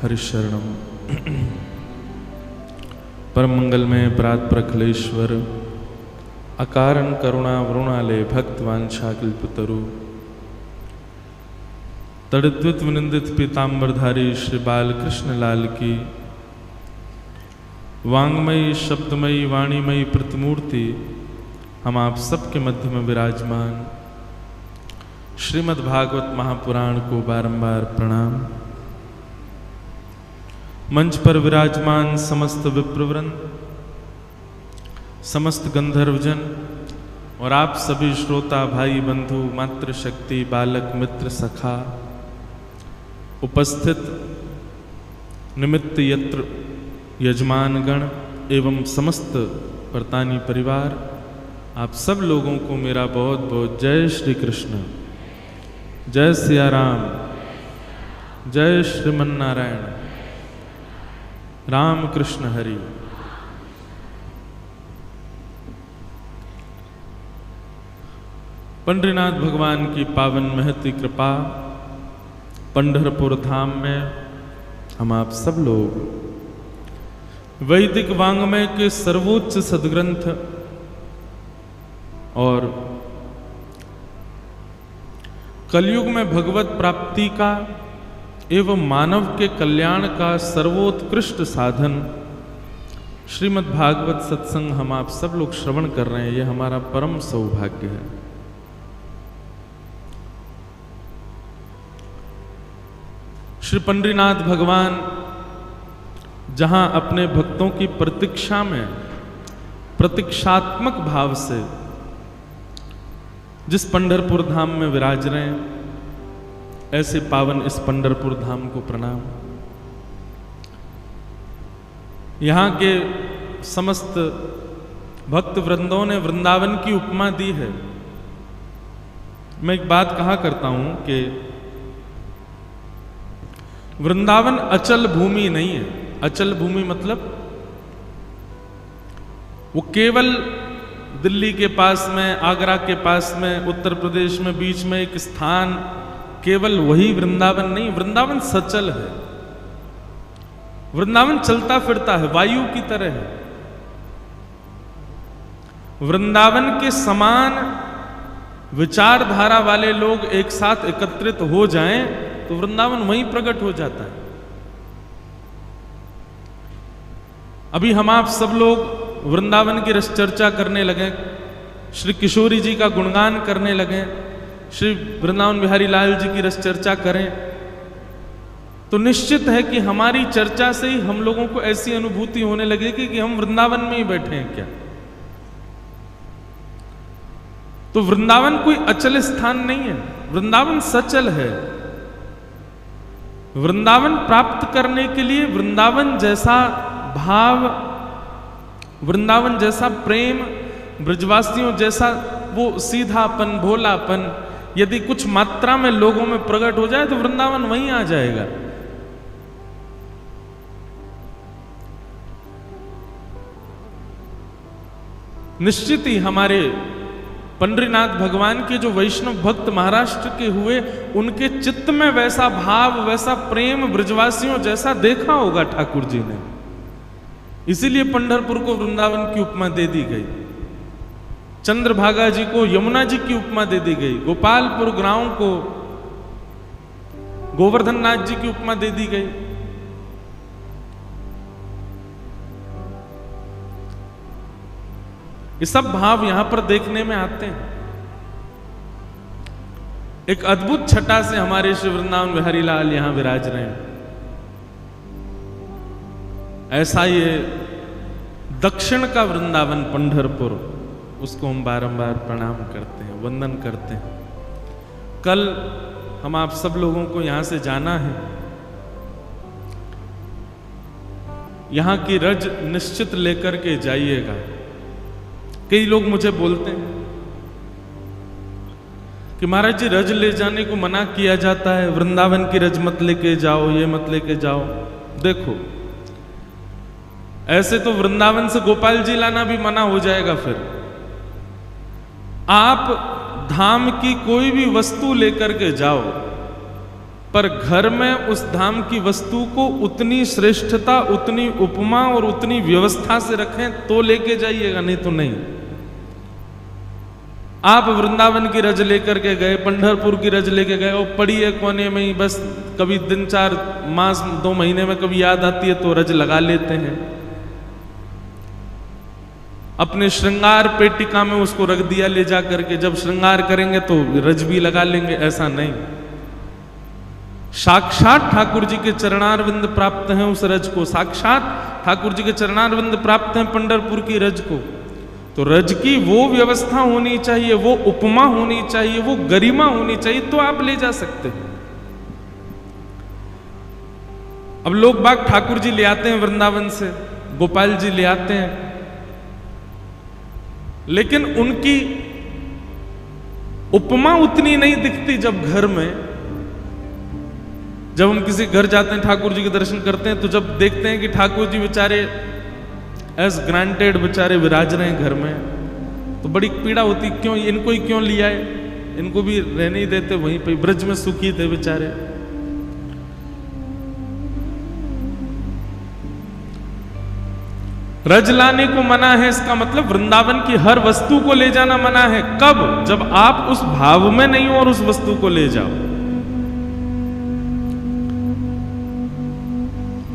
हरिशरणम। परम मंगल में प्रात प्रखलेश्वर अकारण करुणा वरुणालय भक्तवांछा कल्पतरु तड़द्वित विनिंदित पीताम्बरधारी श्री बालकृष्ण लाल की वांगमयी शब्दमयी वाणीमयी प्रतिमूर्ति हम आप सबके मध्य में विराजमान श्रीमद् भागवत महापुराण को बारंबार प्रणाम। मंच पर विराजमान समस्त विप्रवृंद, समस्त गंधर्वजन और आप सभी श्रोता भाई बंधु मातृशक्ति बालक मित्र सखा, उपस्थित निमित्त यत्र यजमानगण एवं समस्त परतानी परिवार, आप सब लोगों को मेरा बहुत बहुत जय श्री कृष्ण, जय सिया राम, जय श्रीमन नारायण, राम कृष्ण हरि। पंडरीनाथ भगवान की पावन महती कृपा, पंढरपुर धाम में हम आप सब लोग वैदिक वांग्मय के सर्वोच्च सद्ग्रंथ और कलयुग में भगवत प्राप्ति का एवं मानव के कल्याण का सर्वोत्कृष्ट साधन श्रीमद् भागवत सत्संग हम आप सब लोग श्रवण कर रहे हैं। यह हमारा परम सौभाग्य है। श्री पंडरीनाथ भगवान जहां अपने भक्तों की प्रतीक्षा में प्रतीक्षात्मक भाव से जिस पंढरपुर धाम में विराज रहे हैं, ऐसे पावन इस पंढरपुर धाम को प्रणाम। यहाँ के समस्त भक्त वृंदों ने वृंदावन की उपमा दी है। मैं एक बात कहा करता हूं कि वृंदावन अचल भूमि नहीं है। अचल भूमि मतलब वो केवल दिल्ली के पास में, आगरा के पास में, उत्तर प्रदेश में बीच में एक स्थान, केवल वही वृंदावन नहीं। वृंदावन सचल है। वृंदावन चलता फिरता है, वायु की तरह है। वृंदावन के समान विचारधारा वाले लोग एक साथ एकत्रित हो जाएं तो वृंदावन वहीं प्रकट हो जाता है। अभी हम आप सब लोग वृंदावन की रस चर्चा करने लगे, श्री किशोरी जी का गुणगान करने लगे, श्री वृंदावन बिहारी लाल जी की रस चर्चा करें, तो निश्चित है कि हमारी चर्चा से ही हम लोगों को ऐसी अनुभूति होने लगेगी कि हम वृंदावन में ही बैठे हैं क्या। तो वृंदावन कोई अचल स्थान नहीं है, वृंदावन सचल है। वृंदावन प्राप्त करने के लिए वृंदावन जैसा भाव, वृंदावन जैसा प्रेम, ब्रजवासियों जैसा वो सीधापन, भोलापन यदि कुछ मात्रा में लोगों में प्रकट हो जाए तो वृंदावन वहीं आ जाएगा। निश्चित ही हमारे पंडरीनाथ भगवान के जो वैष्णव भक्त महाराष्ट्र के हुए, उनके चित्त में वैसा भाव, वैसा प्रेम ब्रजवासियों जैसा देखा होगा ठाकुर जी ने। इसीलिए पंढरपुर को वृंदावन की उपमा दे दी गई, चंद्रभागा जी को यमुना जी की उपमा दे दी गई, गोपालपुर गांव को गोवर्धन नाथ जी की उपमा दे दी गई। ये सब भाव यहां पर देखने में आते हैं। एक अद्भुत छटा से हमारे श्री वृंदावन बिहारी लाल यहां विराज रहे हैं। ऐसा ये दक्षिण का वृंदावन पंढरपुर, उसको हम बारंबार प्रणाम करते हैं, वंदन करते हैं। कल हम आप सब लोगों को यहां से जाना है। यहां की रज निश्चित लेकर के जाइएगा। कई लोग मुझे बोलते हैं कि महाराज जी रज ले जाने को मना किया जाता है, वृंदावन की रज मत लेके जाओ, ये मत लेके जाओ। देखो, ऐसे तो वृंदावन से गोपाल जी लाना भी मना हो जाएगा। फिर आप धाम की कोई भी वस्तु लेकर के जाओ, पर घर में उस धाम की वस्तु को उतनी श्रेष्ठता, उतनी उपमा और उतनी व्यवस्था से रखें तो लेके जाइएगा, नहीं तो नहीं। आप वृंदावन की रज लेकर के गए, पंढरपुर की रज लेके गए और पड़ी है कोने में ही, बस कभी दिन 4 मास 2 महीने में कभी याद आती है तो रज लगा लेते हैं। अपने श्रृंगार पेटिका में उसको रख दिया ले जा करके, जब श्रृंगार करेंगे तो रज भी लगा लेंगे, ऐसा नहीं। साक्षात ठाकुर जी के चरणारविंद प्राप्त हैं उस रज को, साक्षात ठाकुर जी के चरणारविंद प्राप्त हैं पंढरपुर की रज को। तो रज की वो व्यवस्था होनी चाहिए, वो उपमा होनी चाहिए, वो गरिमा होनी चाहिए, तो आप ले जा सकते हैं। अब लोग बाग ठाकुर जी ले आते हैं वृंदावन से, गोपाल जी ले आते हैं, लेकिन उनकी उपमा उतनी नहीं दिखती। जब घर में, जब हम किसी घर जाते हैं, ठाकुर जी के दर्शन करते हैं, तो जब देखते हैं कि ठाकुर जी बेचारे एज ग्रांटेड बेचारे विराज रहे हैं घर में, तो बड़ी पीड़ा होती, क्यों इनको ही क्यों लिया है, इनको भी रहने ही देते वहीं पे, ब्रज में सुखी थे बेचारे। रज लाने को मना है, इसका मतलब वृंदावन की हर वस्तु को ले जाना मना है। कब? जब आप उस भाव में नहीं हो और उस वस्तु को ले जाओ।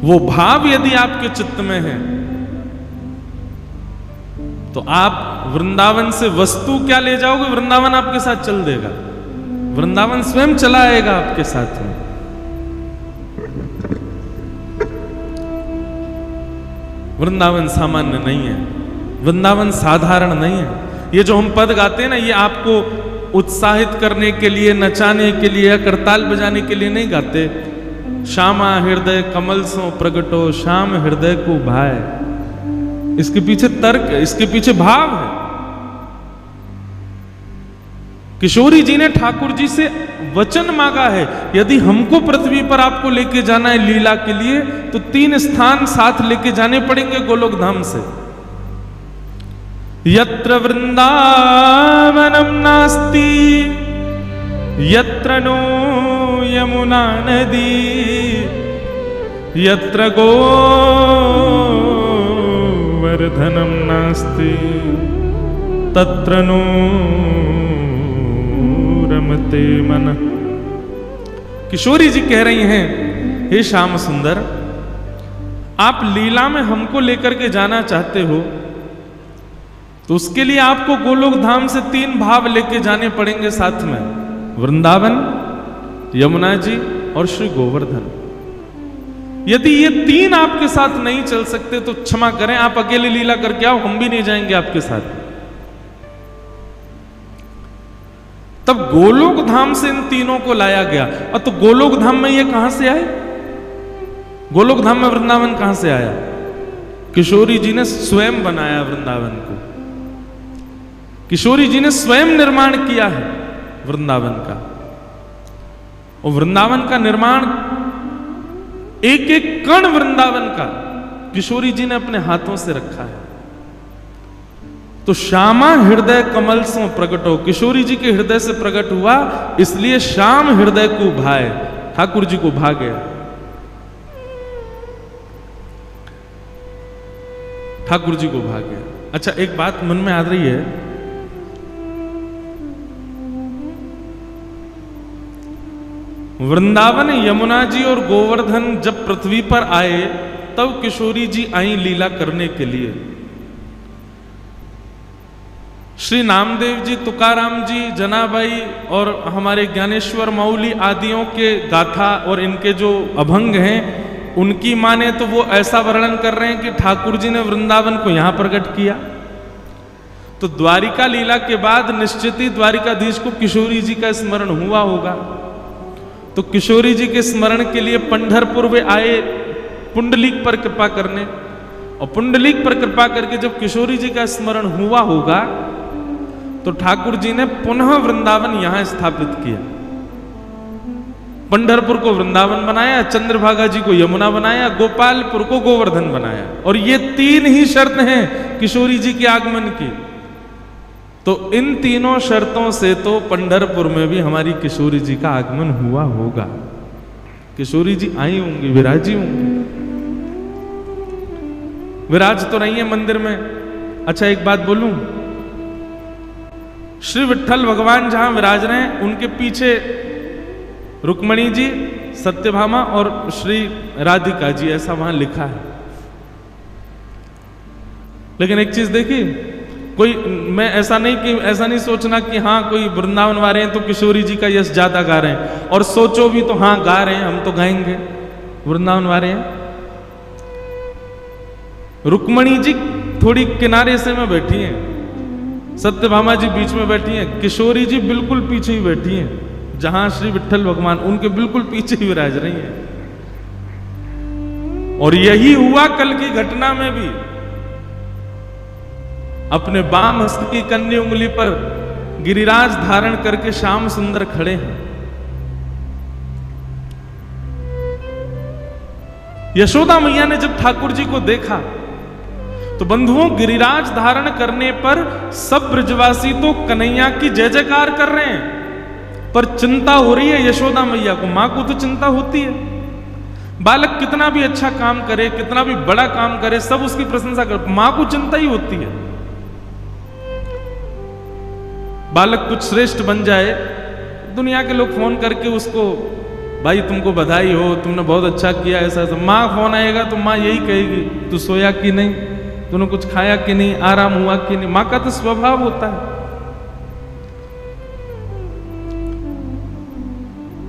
वो भाव यदि आपके चित्त में है तो आप वृंदावन से वस्तु क्या ले जाओगे, वृंदावन आपके साथ चल देगा, वृंदावन स्वयं चला आएगा आपके साथ में। वृंदावन सामान्य नहीं है, वृंदावन साधारण नहीं है। ये जो हम पद गाते हैं ना, ये आपको उत्साहित करने के लिए, नचाने के लिए या करताल बजाने के लिए नहीं गाते। श्यामा हृदय कमल सो प्रगटो, श्याम हृदय को भाए, इसके पीछे तर्क है, इसके पीछे भाव है। किशोरी जी ने ठाकुर जी से वचन मांगा है, यदि हमको पृथ्वी पर आपको लेके जाना है लीला के लिए, तो 3 स्थान साथ लेके जाने पड़ेंगे गोलोक धाम से। यत्र वृंदावनम नास्ति, यत्र नो यमुना नदी, यत्र गोवर्धनम नास्ति, तत्र नो रमते मन। किशोरी जी कह रही हैं, हे श्याम सुंदर, आप लीला में हमको लेकर के जाना चाहते हो, तो उसके लिए आपको गोलोक धाम से 3 भाव लेके जाने पड़ेंगे साथ में, वृंदावन, यमुना जी और श्री गोवर्धन। यदि ये 3 आपके साथ नहीं चल सकते तो क्षमा करें, आप अकेले लीला करके आओ, हम भी नहीं जाएंगे आपके साथ। तब गोलोक धाम से इन तीनों को लाया गया। और तो गोलोक धाम में ये कहां से आए? गोलोक धाम में वृंदावन कहां से आया? किशोरी जी ने स्वयं बनाया वृंदावन को, किशोरी जी ने स्वयं निर्माण किया है वृंदावन का। और वृंदावन का निर्माण, एक एक कण वृंदावन का किशोरी जी ने अपने हाथों से रखा है। तो श्यामा हृदय कमल सो प्रगटो, किशोरी जी के हृदय से प्रकट हुआ, इसलिए श्याम हृदय को भाए, ठाकुर जी को भा गया। ठाकुर जी को भा गया। अच्छा, एक बात मन में आ रही है, वृंदावन, यमुना जी और गोवर्धन जब पृथ्वी पर आए, तब किशोरी जी आई लीला करने के लिए। श्री नामदेव जी, तुकाराम जी, जनाबाई और हमारे ज्ञानेश्वर मौली आदियों के गाथा और इनके जो अभंग हैं, उनकी माने तो वो ऐसा वर्णन कर रहे हैं कि ठाकुर जी ने वृंदावन को यहां प्रकट किया। तो द्वारिका लीला के बाद निश्चित ही द्वारिकाधीश को किशोरी जी का स्मरण हुआ होगा। तो किशोरी जी के स्मरण के लिए पंढरपुर वे आए पुंडलीक पर कृपा करने, और पुंडलीक पर कृपा करके जब किशोरी जी का स्मरण हुआ होगा, तो ठाकुर जी ने पुनः वृंदावन यहां स्थापित किया। पंढरपुर को वृंदावन बनाया, चंद्रभागा जी को यमुना बनाया, गोपालपुर को गोवर्धन बनाया। और ये 3 ही शर्त हैं किशोरी जी के आगमन की। तो इन तीनों शर्तों से तो पंढरपुर में भी हमारी किशोरी जी का आगमन हुआ होगा। किशोरी जी आई होंगी, विराजी होंगी, विराज तो नहीं है मंदिर में। अच्छा एक बात बोलूं, श्री विट्ठल भगवान जहां विराज रहे हैं उनके पीछे रुक्मणी जी, सत्यभामा और श्री राधिका जी, ऐसा वहां लिखा है। लेकिन एक चीज देखी, कोई मैं ऐसा नहीं सोचना कि हाँ कोई वृंदावन वाले हैं तो किशोरी जी का यश ज्यादा गा रहे हैं, और सोचो भी तो हाँ गा रहे हैं, हम तो गाएंगे, वृंदावन वाले हैं। रुक्मणी जी थोड़ी किनारे से में बैठी हैं, सत्यभामा जी बीच में बैठी हैं, किशोरी जी बिल्कुल पीछे ही बैठी हैं, जहां श्री विट्ठल भगवान उनके बिल्कुल पीछे ही विराज रही हैं। और यही हुआ कल की घटना में भी। अपने बाम हस्त की कन्नी उंगली पर गिरिराज धारण करके श्याम सुंदर खड़े हैं। यशोदा मैया ने जब ठाकुर जी को देखा तो बंधुओं, गिरिराज धारण करने पर सब ब्रजवासी तो कन्हैया की जय जयकार कर रहे हैं, पर चिंता हो रही है यशोदा मैया को। मां को तो चिंता होती है, बालक कितना भी अच्छा काम करे, कितना भी बड़ा काम करे, सब उसकी प्रशंसा कर, मां को चिंता ही होती है। बालक कुछ श्रेष्ठ बन जाए, दुनिया के लोग फोन करके उसको, भाई तुमको बधाई हो, तुमने बहुत अच्छा किया, ऐसा। मां फोन आएगा तो मां यही कहेगी, तू सोया कि नहीं, तूने कुछ खाया कि नहीं, आराम हुआ कि नहीं। मां का तो स्वभाव होता है।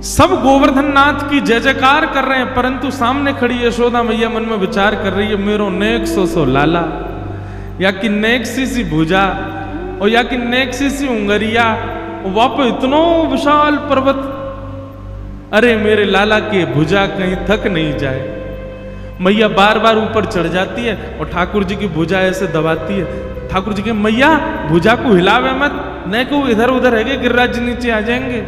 सब गोवर्धन नाथ की जय जयकार कर रहे हैं, परंतु सामने खड़ी यशोदा मैया मन में विचार कर रही है, मेरो नेक सो लाला, या कि नेक सी भुजा, और या कि नेक सी उंगरिया, वहां पर इतनो विशाल पर्वत, अरे मेरे लाला के भुजा कहीं थक नहीं जाए। मैया बार बार ऊपर चढ़ जाती है और ठाकुर जी की भुजा ऐसे दबाती है। ठाकुर जी के मैया भुजा को हिलावे मत, नहीं को इधर उधर है, गिरिराज जी नीचे आ जाएंगे।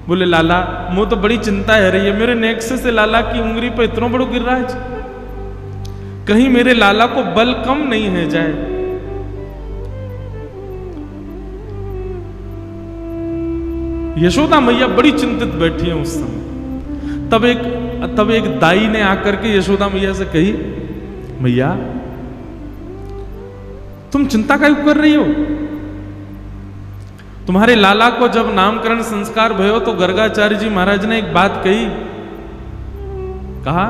बोले लाला, मुझे तो बड़ी चिंता है रही है, मेरे नेक से लाला की उंगली पर इतना बड़ो गिरिराज, कहीं मेरे लाला को बल कम नहीं है जाए। यशोदा मैया बड़ी चिंतित बैठी है उस समय। तब एक दाई ने आकर के यशोदा मैया से कही, मैया तुम चिंता क्यों कर रही हो? तुम्हारे लाला को जब नामकरण संस्कार भयो तो गर्गाचार्य जी महाराज ने एक बात कही, कहा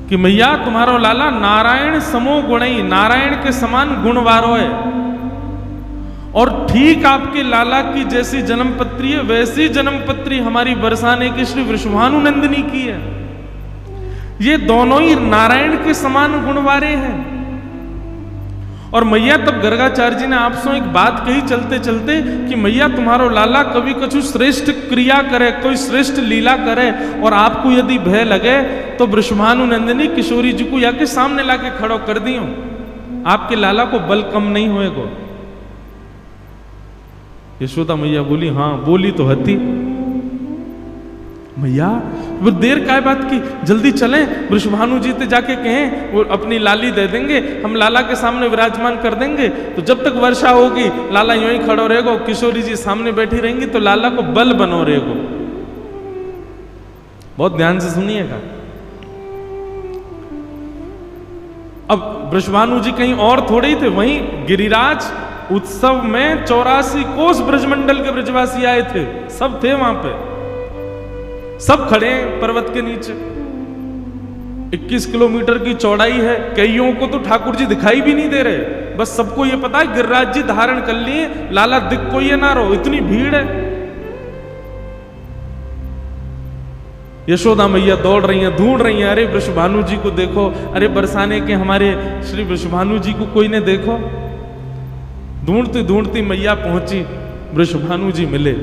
कि मैया तुम्हारो लाला नारायण समो गुणई, नारायण के समान गुणवारो है, और ठीक आपके लाला की जैसी जन्मपत्री है वैसी जन्मपत्री हमारी बरसाने की श्री वृषभानुनंदिनी की है। ये दोनों ही नारायण के समान गुणवारे हैं। और मैया तब गर्गाचार्य जी ने आपसे एक बात कही चलते चलते कि मैया तुम्हारो लाला कभी कुछ श्रेष्ठ क्रिया करे, कोई श्रेष्ठ लीला करे, और आपको यदि भय लगे तो वृषभानुनंदिनी किशोरी जी को या के सामने लाके खड़ो कर दियो, आपके लाला को बल कम नहीं होएगा। यशोदा मैया बोली, हाँ बोली तो हती। मैया वो देर काय बात की, जल्दी चलें, वृषभानु जी से जाके कहें वो अपनी लाली दे देंगे, हम लाला के सामने विराजमान कर देंगे, तो जब तक वर्षा होगी लाला यूं ही खड़ो रहेगा, किशोरी जी सामने बैठी रहेंगी, तो लाला को बल बनो रहेगा। बहुत ध्यान से सुनिएगा। अब वृषभानु जी कहीं और थोड़े ही थे, वहीं गिरिराज उत्सव में 84 कोस ब्रजमंडल के ब्रजवासी आए थे, सब थे वहां पे, सब खड़े हैं पर्वत के नीचे। 21 किलोमीटर की चौड़ाई है, कईयों को तो ठाकुर जी दिखाई भी नहीं दे रहे, बस सबको ये पता है गिरिराज जी धारण कर लिए, लाला दिख कोई ना रहो, इतनी भीड़ है। यशोदा मैया दौड़ रही हैं, ढूंढ रही हैं, अरे वृषभानु जी को देखो, अरे बरसाने के हमारे श्री वृषभानु जी को कोई ने देखो। ढूंढती ढूंढती मैया पहुंची, वृषभानु जी मिले।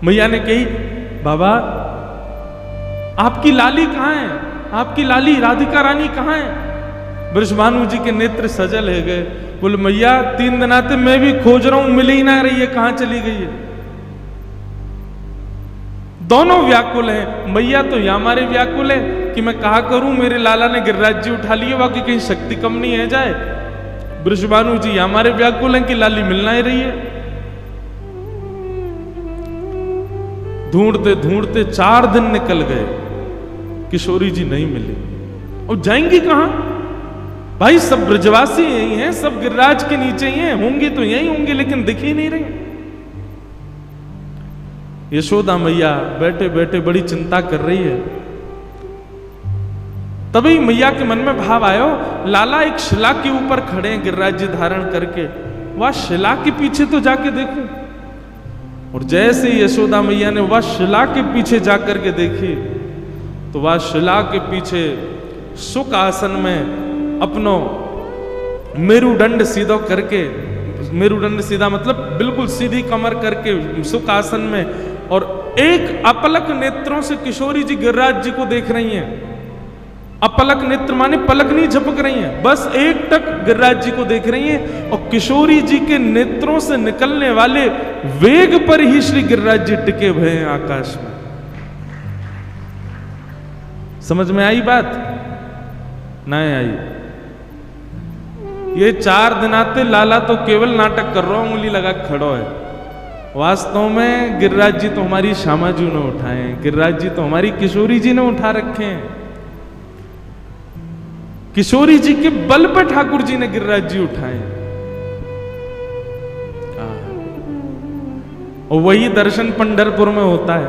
मैया ने कही, बाबा आपकी लाली कहां है, आपकी लाली राधिका रानी कहां है? वृषभानु जी के नेत्र सजल है गए। बोले मैया 3 दिन आते मैं भी खोज रहा हूं, मिल ही ना रही है, कहां चली गई है? दोनों व्याकुल हैं। मैया तो या हमारे व्याकुल है कि मैं कहा करूं मेरे लाला ने गिरिराज जी उठा लिए, बाकी कहीं शक्ति कम नहीं है जाए। वृषभानु जी हमारे व्याकुल हैं कि लाली मिलना ही रही है। ढूंढते ढूंढते 4 दिन निकल गए, किशोरी जी नहीं मिली। और जाएंगी कहां भाई? सब ब्रजवासी यही हैं, सब गिरिराज के नीचे ही हैं, होंगे तो यही होंगे, लेकिन दिख ही नहीं रही। यशोदा मैया बैठे बैठे बड़ी चिंता कर रही है। तभी मैया के मन में भाव आयो, लाला एक शिला के ऊपर खड़े हैं गिरिराज जी धारण करके, वह शिला के पीछे तो जाके देखूं। और जैसे यशोदा मैया ने वह शिला के पीछे जाकर के देखी, तो वह शिला के पीछे सुख आसन में अपनो मेरुदंड सीधा करके, मेरुदंड सीधा मतलब बिल्कुल सीधी कमर करके सुख आसन में, और एक अपलक नेत्रों से किशोरी जी गिरिराज जी को देख रही हैं। अपलक नेत्र माने पलक नहीं झपक रही हैं, बस एक टक गिरिराज जी को देख रही हैं। और किशोरी जी के नेत्रों से निकलने वाले वेग पर ही श्री गिरिराज जी टिके हुए हैं आकाश में। समझ में आई बात? नहीं आई। ये 4 दिन आते लाला तो केवल नाटक कर रहा हूं, उंगली लगा खड़ो है। वास्तव में गिरिराज जी तो हमारी श्यामाजू ने उठाए, गिरिराज जी तो हमारी किशोरी जी ने उठा रखे हैं। किशोरी जी के बल पर ठाकुर जी ने गिरिराज जी उठाए। और वही दर्शन पंढरपुर में होता है।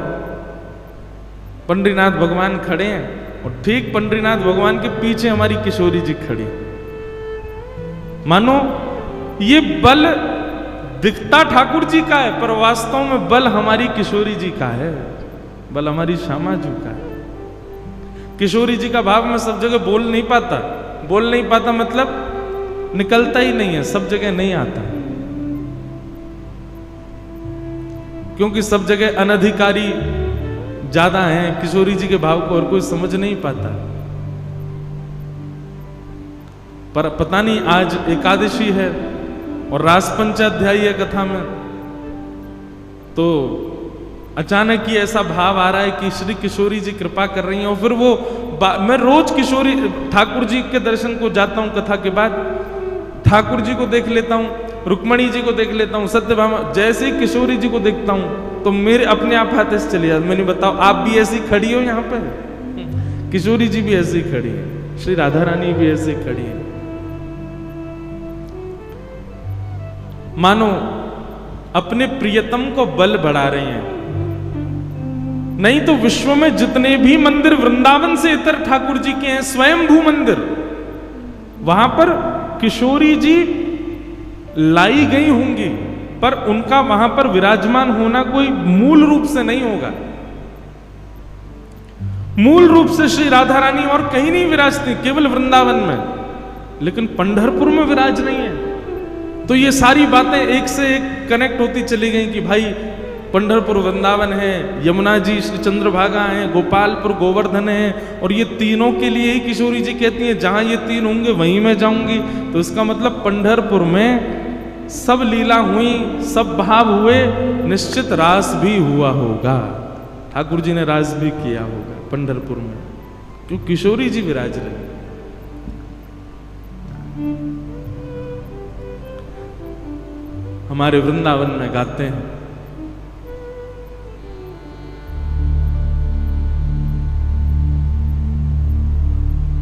पंडरीनाथ भगवान खड़े हैं और ठीक पंडरीनाथ भगवान के पीछे हमारी किशोरी जी खड़ी। मानो ये बल दिखता ठाकुर जी का है, पर वास्तव में बल हमारी किशोरी जी का है, बल हमारी श्यामाजू का है। किशोरी जी का भाव मैं सब जगह बोल नहीं पाता मतलब निकलता ही नहीं है, सब जगह नहीं आता, क्योंकि सब जगह अनधिकारी ज्यादा हैं। किशोरी जी के भाव को और कोई समझ नहीं पाता। पर पता नहीं आज एकादशी है और रास पंचाध्यायी है कथा में, तो अचानक ही ऐसा भाव आ रहा है कि श्री किशोरी जी कृपा कर रही हैं। और फिर वो मैं रोज किशोरी ठाकुर जी के दर्शन को जाता हूं, कथा के बाद ठाकुर जी को देख लेता हूं, रुक्मणी जी को देख लेता हूं, सत्यभामा, जैसे ही किशोरी जी को देखता हूं तो मेरे अपने आप हाथ ऐसे चले जाते। मैंने बताओ आप भी ऐसी खड़ी हो यहाँ पर? किशोरी जी भी ऐसी खड़ी है, श्री राधा रानी भी ऐसी खड़ी है। मानो अपने प्रियतम को बल बढ़ा रहे हैं। नहीं तो विश्व में जितने भी मंदिर वृंदावन से इतर ठाकुर जी के हैं, स्वयंभू मंदिर, वहां पर किशोरी जी लाई गई होंगी, पर उनका वहां पर विराजमान होना कोई मूल रूप से नहीं होगा। मूल रूप से श्री राधा रानी और कहीं नहीं विराजती, केवल वृंदावन में, लेकिन पंढरपुर में विराज नहीं है। तो ये सारी बातें एक से एक कनेक्ट होती चली गई कि भाई पंढरपुर वृंदावन है, यमुना जी श्री चंद्रभागा है, गोपालपुर गोवर्धन है, और ये तीनों के लिए ही किशोरी जी कहती हैं जहां ये 3 होंगे वहीं मैं जाऊंगी। तो इसका मतलब पंढरपुर में सब लीला हुई, सब भाव हुए, निश्चित रास भी हुआ होगा, ठाकुर जी ने रास भी किया होगा पंढरपुर में, क्यों किशोरी जी विराज रहे। हमारे वृंदावन में गाते हैं,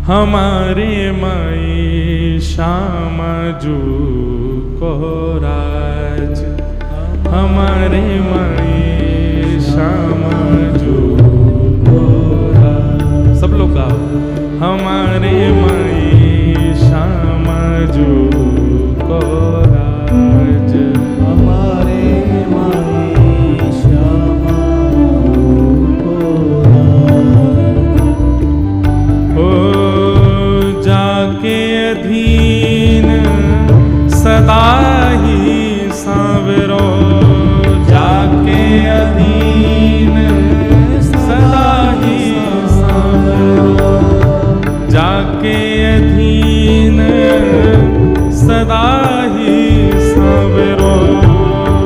हमारे माई श्यामाजू को राज, हमारे माई श्यामाजू को राज। सब लोग गाओ, हमारे माई श्यामाजू को राज, हमारे माई श्यामाजू को राज। ओ जाके अधीन सदा ही सांवरो, जाके अधीन सदा ही सांवरो, जाके अधीन सदा ही सांवरो,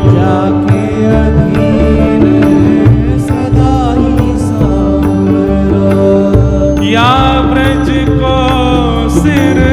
जाके अधीन सदा ही सांवरो। या ब्रज को सिर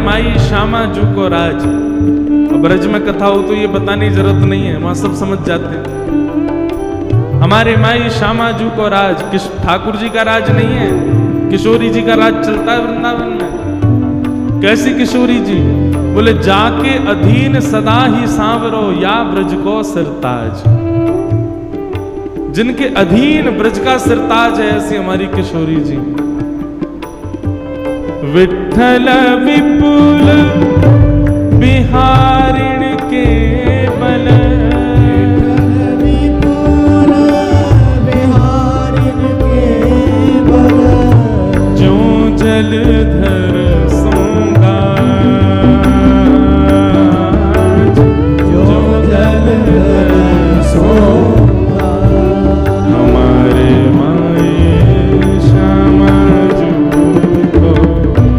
माई श्यामा जू को राज। अब ब्रज में कथा हो तो ये बताने की जरूरत नहीं है, वहां सब समझ जाते हैं। हमारे माई श्यामा जू को राज, ठाकुर जी का राज नहीं है, किशोरी जी का राज चलता है वृंदावन में। कैसी किशोरी जी? बोले जाके अधीन सदा ही सांवरो या ब्रज को सिरताज। जिनके अधीन ब्रज का सिरताज है, ऐसी हमारी किशोरी जी। विठ्ठल विपुल बिहारिण के बल, विपुल बिहारिण के बल, जो जलधर सोंगा, जो जलधर सोंगा, हमारे माई श्यामा जू को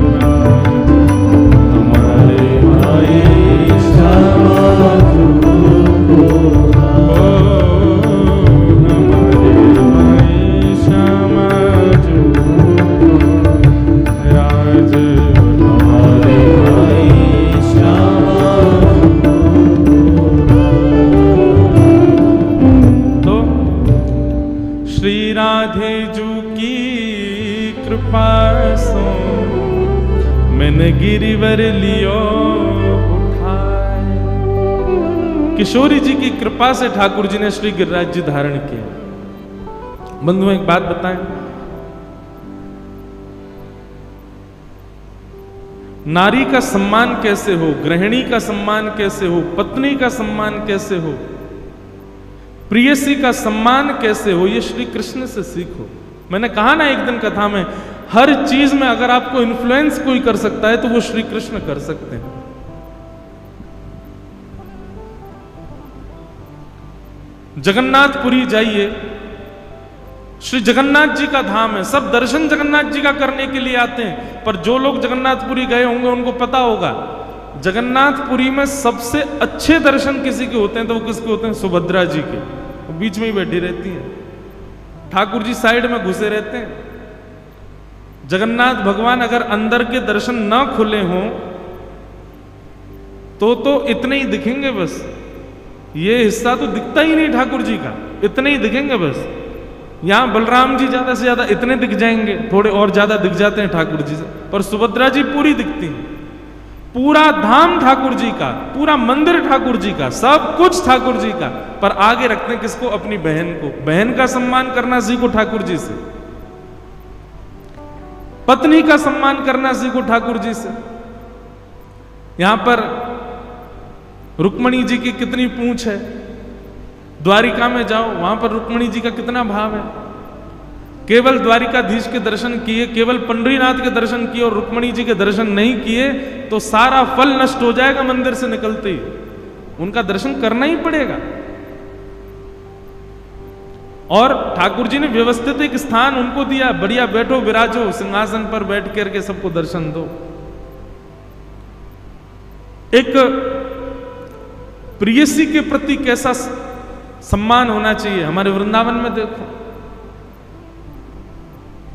राज। हमारे माई श्यामा जू को राज, हमारे माई श्यामा जू राज। हमारे माई श्यामा तो श्री राधे जू की कृपा सो मैंने गिरिवर लियो उठाए। किशोरी जी की कृपा से ठाकुर जी ने श्री गिरिराज जी धारण किया। बंधुओं एक बात बताएं, नारी का सम्मान कैसे हो, गृहिणी का सम्मान कैसे हो, पत्नी का सम्मान कैसे हो, प्रियसी का सम्मान कैसे हो, ये श्री कृष्ण से सीखो। मैंने कहा ना एक दिन कथा में, हर चीज में अगर आपको इन्फ्लुएंस कोई कर सकता है तो वो श्री कृष्ण कर सकते हैं। जगन्नाथपुरी जाइए, श्री जगन्नाथ जी का धाम है, सब दर्शन जगन्नाथ जी का करने के लिए आते हैं। पर जो लोग जगन्नाथपुरी गए होंगे उनको पता होगा, जगन्नाथपुरी में सबसे अच्छे दर्शन किसी के होते हैं तो वो किसके होते हैं? सुभद्रा जी के। वो बीच में ही बैठी रहती हैं, ठाकुर जी साइड में घुसे रहते हैं। जगन्नाथ भगवान अगर अंदर के दर्शन ना खुले हों तो इतने ही दिखेंगे बस। ये हिस्सा तो दिखता ही नहीं ठाकुर जी का, इतने ही दिखेंगे बस। यहां बलराम जी ज्यादा से ज्यादा इतने दिख जाएंगे, थोड़े और ज्यादा दिख जाते हैं ठाकुर जी से, पर सुभद्रा जी पूरी दिखती हैं। पूरा धाम ठाकुर जी का, पूरा मंदिर ठाकुर जी का, सब कुछ ठाकुर जी का, पर आगे रखते हैं किसको? अपनी बहन को। बहन का सम्मान करना सीखो ठाकुर जी से, पत्नी का सम्मान करना सीखो ठाकुर जी से। यहां पर रुक्मणी जी की कितनी पूंछ है, द्वारिका में जाओ वहां पर रुक्मणी जी का कितना भाव है। केवल द्वारिकाधीश के दर्शन किए, केवल पंढरीनाथ के दर्शन किए और रुक्मणी जी के दर्शन नहीं किए तो सारा फल नष्ट हो जाएगा मंदिर से निकलते ही। उनका दर्शन करना ही पड़ेगा। और ठाकुर जी ने व्यवस्थित एक स्थान उनको दिया, बढ़िया बैठो विराजो, सिंहासन पर बैठ करके सबको दर्शन दो। एक प्रियसी के प्रति कैसा सम्मान होना चाहिए। हमारे वृंदावन में देखो,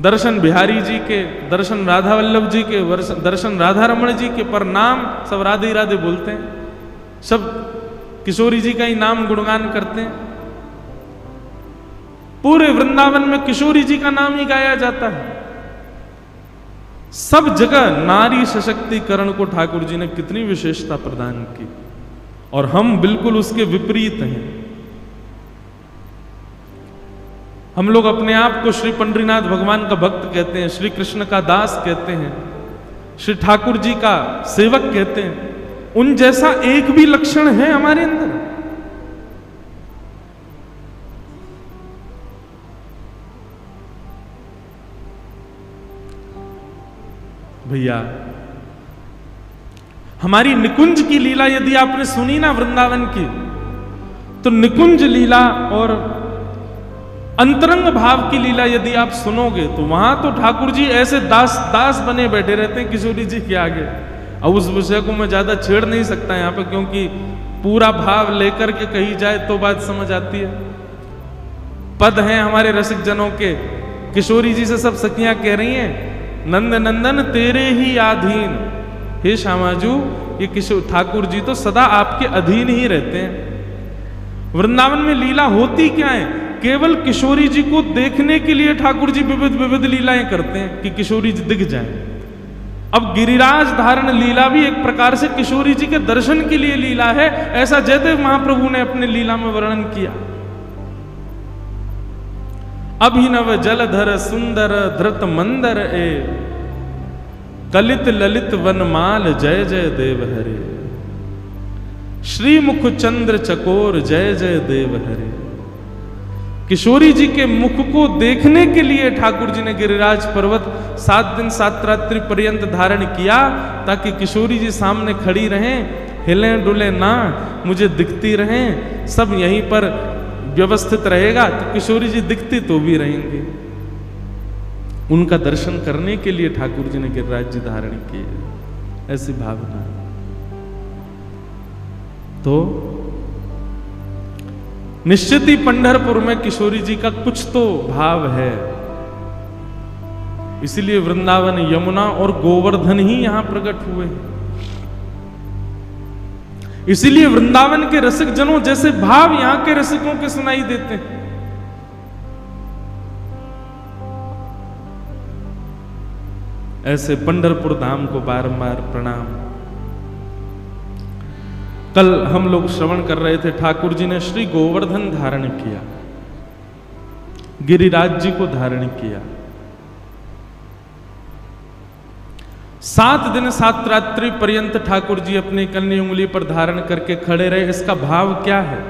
दर्शन बिहारी जी के, दर्शन राधा वल्लभ जी के, दर्शन राधा रमण जी के, पर नाम सब राधे राधे बोलते हैं, सब किशोरी जी का ही नाम गुणगान करते हैं। पूरे वृंदावन में किशोरी जी का नाम ही गाया जाता है। सब जगह नारी सशक्तिकरण को ठाकुर जी ने कितनी विशेषता प्रदान की, और हम बिल्कुल उसके विपरीत हैं। हम लोग अपने आप को श्री पंढरीनाथ भगवान का भक्त कहते हैं, श्री कृष्ण का दास कहते हैं, श्री ठाकुर जी का सेवक कहते हैं। उन जैसा एक भी लक्षण है हमारे अंदर? भैया, हमारी निकुंज की लीला यदि आपने सुनी ना वृंदावन की, तो निकुंज लीला और अंतरंग भाव की लीला यदि आप सुनोगे तो वहां तो ठाकुर जी ऐसे दास दास बने बैठे रहते हैं किशोरी जी के आगे। अब उस विषय को मैं ज्यादा छेड़ नहीं सकता यहां पे, क्योंकि पूरा भाव लेकर के कही जाए तो बात समझ आती है। पद हैं हमारे रसिक जनों के, किशोरी जी से सब सखियां कह रही हैं, नंद नंदन तेरे ही आधीन हे श्यामाजू, ये किशोर ठाकुर जी तो सदा आपके अधीन ही रहते हैं। वृंदावन में लीला होती क्या है? केवल किशोरी जी को देखने के लिए ठाकुर जी विविध विविध लीलाएं करते हैं कि किशोरी जी दिख जाए। अब गिरिराज धारण लीला भी एक प्रकार से किशोरी जी के दर्शन के लिए लीला है, ऐसा जयदेव महाप्रभु ने अपने लीला में वर्णन किया। अभिनव जलधर सुंदर धृत मंदर ए, कलित ललित वनमाल जय जय देव हरे, श्रीमुख चंद्र चकोर जय जय देव हरे। किशोरी जी के मुख को देखने के लिए ठाकुर जी ने गिरिराज पर्वत 7 दिन 7 रात्रि पर्यंत धारण किया, ताकि किशोरी जी सामने खड़ी रहें, हिलें डुले ना, मुझे दिखती रहें, सब यहीं पर व्यवस्थित रहेगा तो किशोरी जी दिखती तो भी रहेंगे। उनका दर्शन करने के लिए ठाकुर जी ने गिरिराज जी धारण किए, ऐसी भावना। तो निश्चित ही पंढरपुर में किशोरी जी का कुछ तो भाव है, इसलिए वृंदावन, यमुना और गोवर्धन ही यहां प्रकट हुए। इसीलिए वृंदावन के रसिक जनों जैसे भाव यहां के रसिकों के सुनाई देते हैं। ऐसे पंढरपुर धाम को बारंबार प्रणाम। कल हम लोग श्रवण कर रहे थे, ठाकुर जी ने श्री गोवर्धन धारण किया, गिरिराज जी को धारण किया। 7 दिन 7 रात्रि पर्यंत ठाकुर जी अपनी कन्नी उंगली पर धारण करके खड़े रहे। इसका भाव क्या है?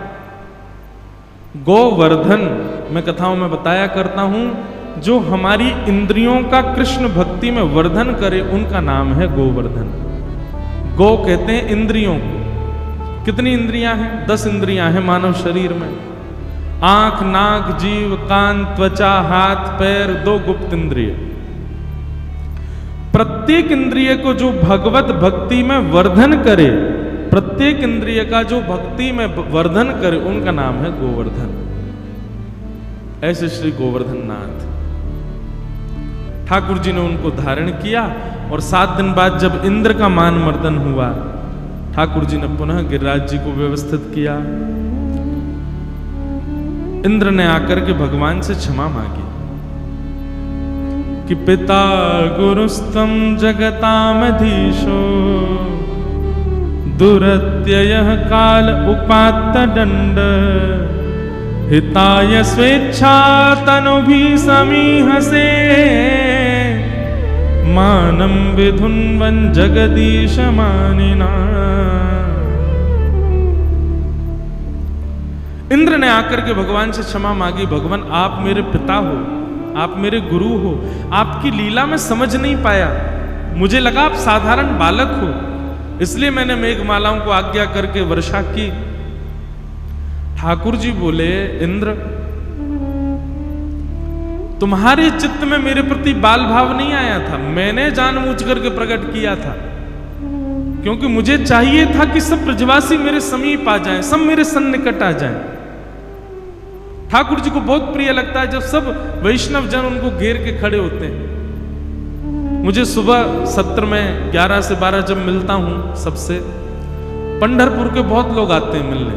गोवर्धन, मैं कथाओं में बताया करता हूं, जो हमारी इंद्रियों का कृष्ण भक्ति में वर्धन करे उनका नाम है गोवर्धन। गो कहते हैं इंद्रियों को। कितनी इंद्रियां हैं? 10 इंद्रियां हैं मानव शरीर में। आंख, नाक, जीव, कान, त्वचा, हाथ, पैर, 2 गुप्त इंद्रिय। प्रत्येक इंद्रिय को जो भगवत भक्ति में वर्धन करे, प्रत्येक इंद्रिय का जो भक्ति में वर्धन करे, उनका नाम है गोवर्धन। ऐसे श्री गोवर्धन नाथ ठाकुर जी ने उनको धारण किया। और 7 दिन बाद जब इंद्र का मान मर्दन हुआ, ठाकुर जी ने पुनः गिरिराज जी को व्यवस्थित किया। इंद्र ने आकर के भगवान से क्षमा मांगी कि पिता गुरुस्तम जगतामधीशो, दुरत्ययः काल उपात्त दंड, हिताय स्वेच्छा तनुभि समीहसे, मानम विधुन्वन जगदीश मानिना। इंद्र ने आकर के भगवान से क्षमा मांगी, भगवान आप मेरे पिता हो, आप मेरे गुरु हो, आपकी लीला में समझ नहीं पाया, मुझे लगा आप साधारण बालक हो, इसलिए मैंने मेघमालाओं को आज्ञा करके वर्षा की। ठाकुर जी बोले, इंद्र तुम्हारे चित्त में मेरे प्रति बाल भाव नहीं आया था, मैंने जानबूझ करके प्रकट किया था, क्योंकि मुझे चाहिए था कि सब ब्रजवासी मेरे समीप आ जाएं, सब मेरे सन्निकट आ जाएं। ठाकुर जी को बहुत प्रिय लगता है जब सब वैष्णव जन उनको घेर के खड़े होते हैं। मुझे सुबह सत्र में 11 से 12 जब मिलता हूं सबसे, पंढरपुर के बहुत लोग आते हैं मिलने,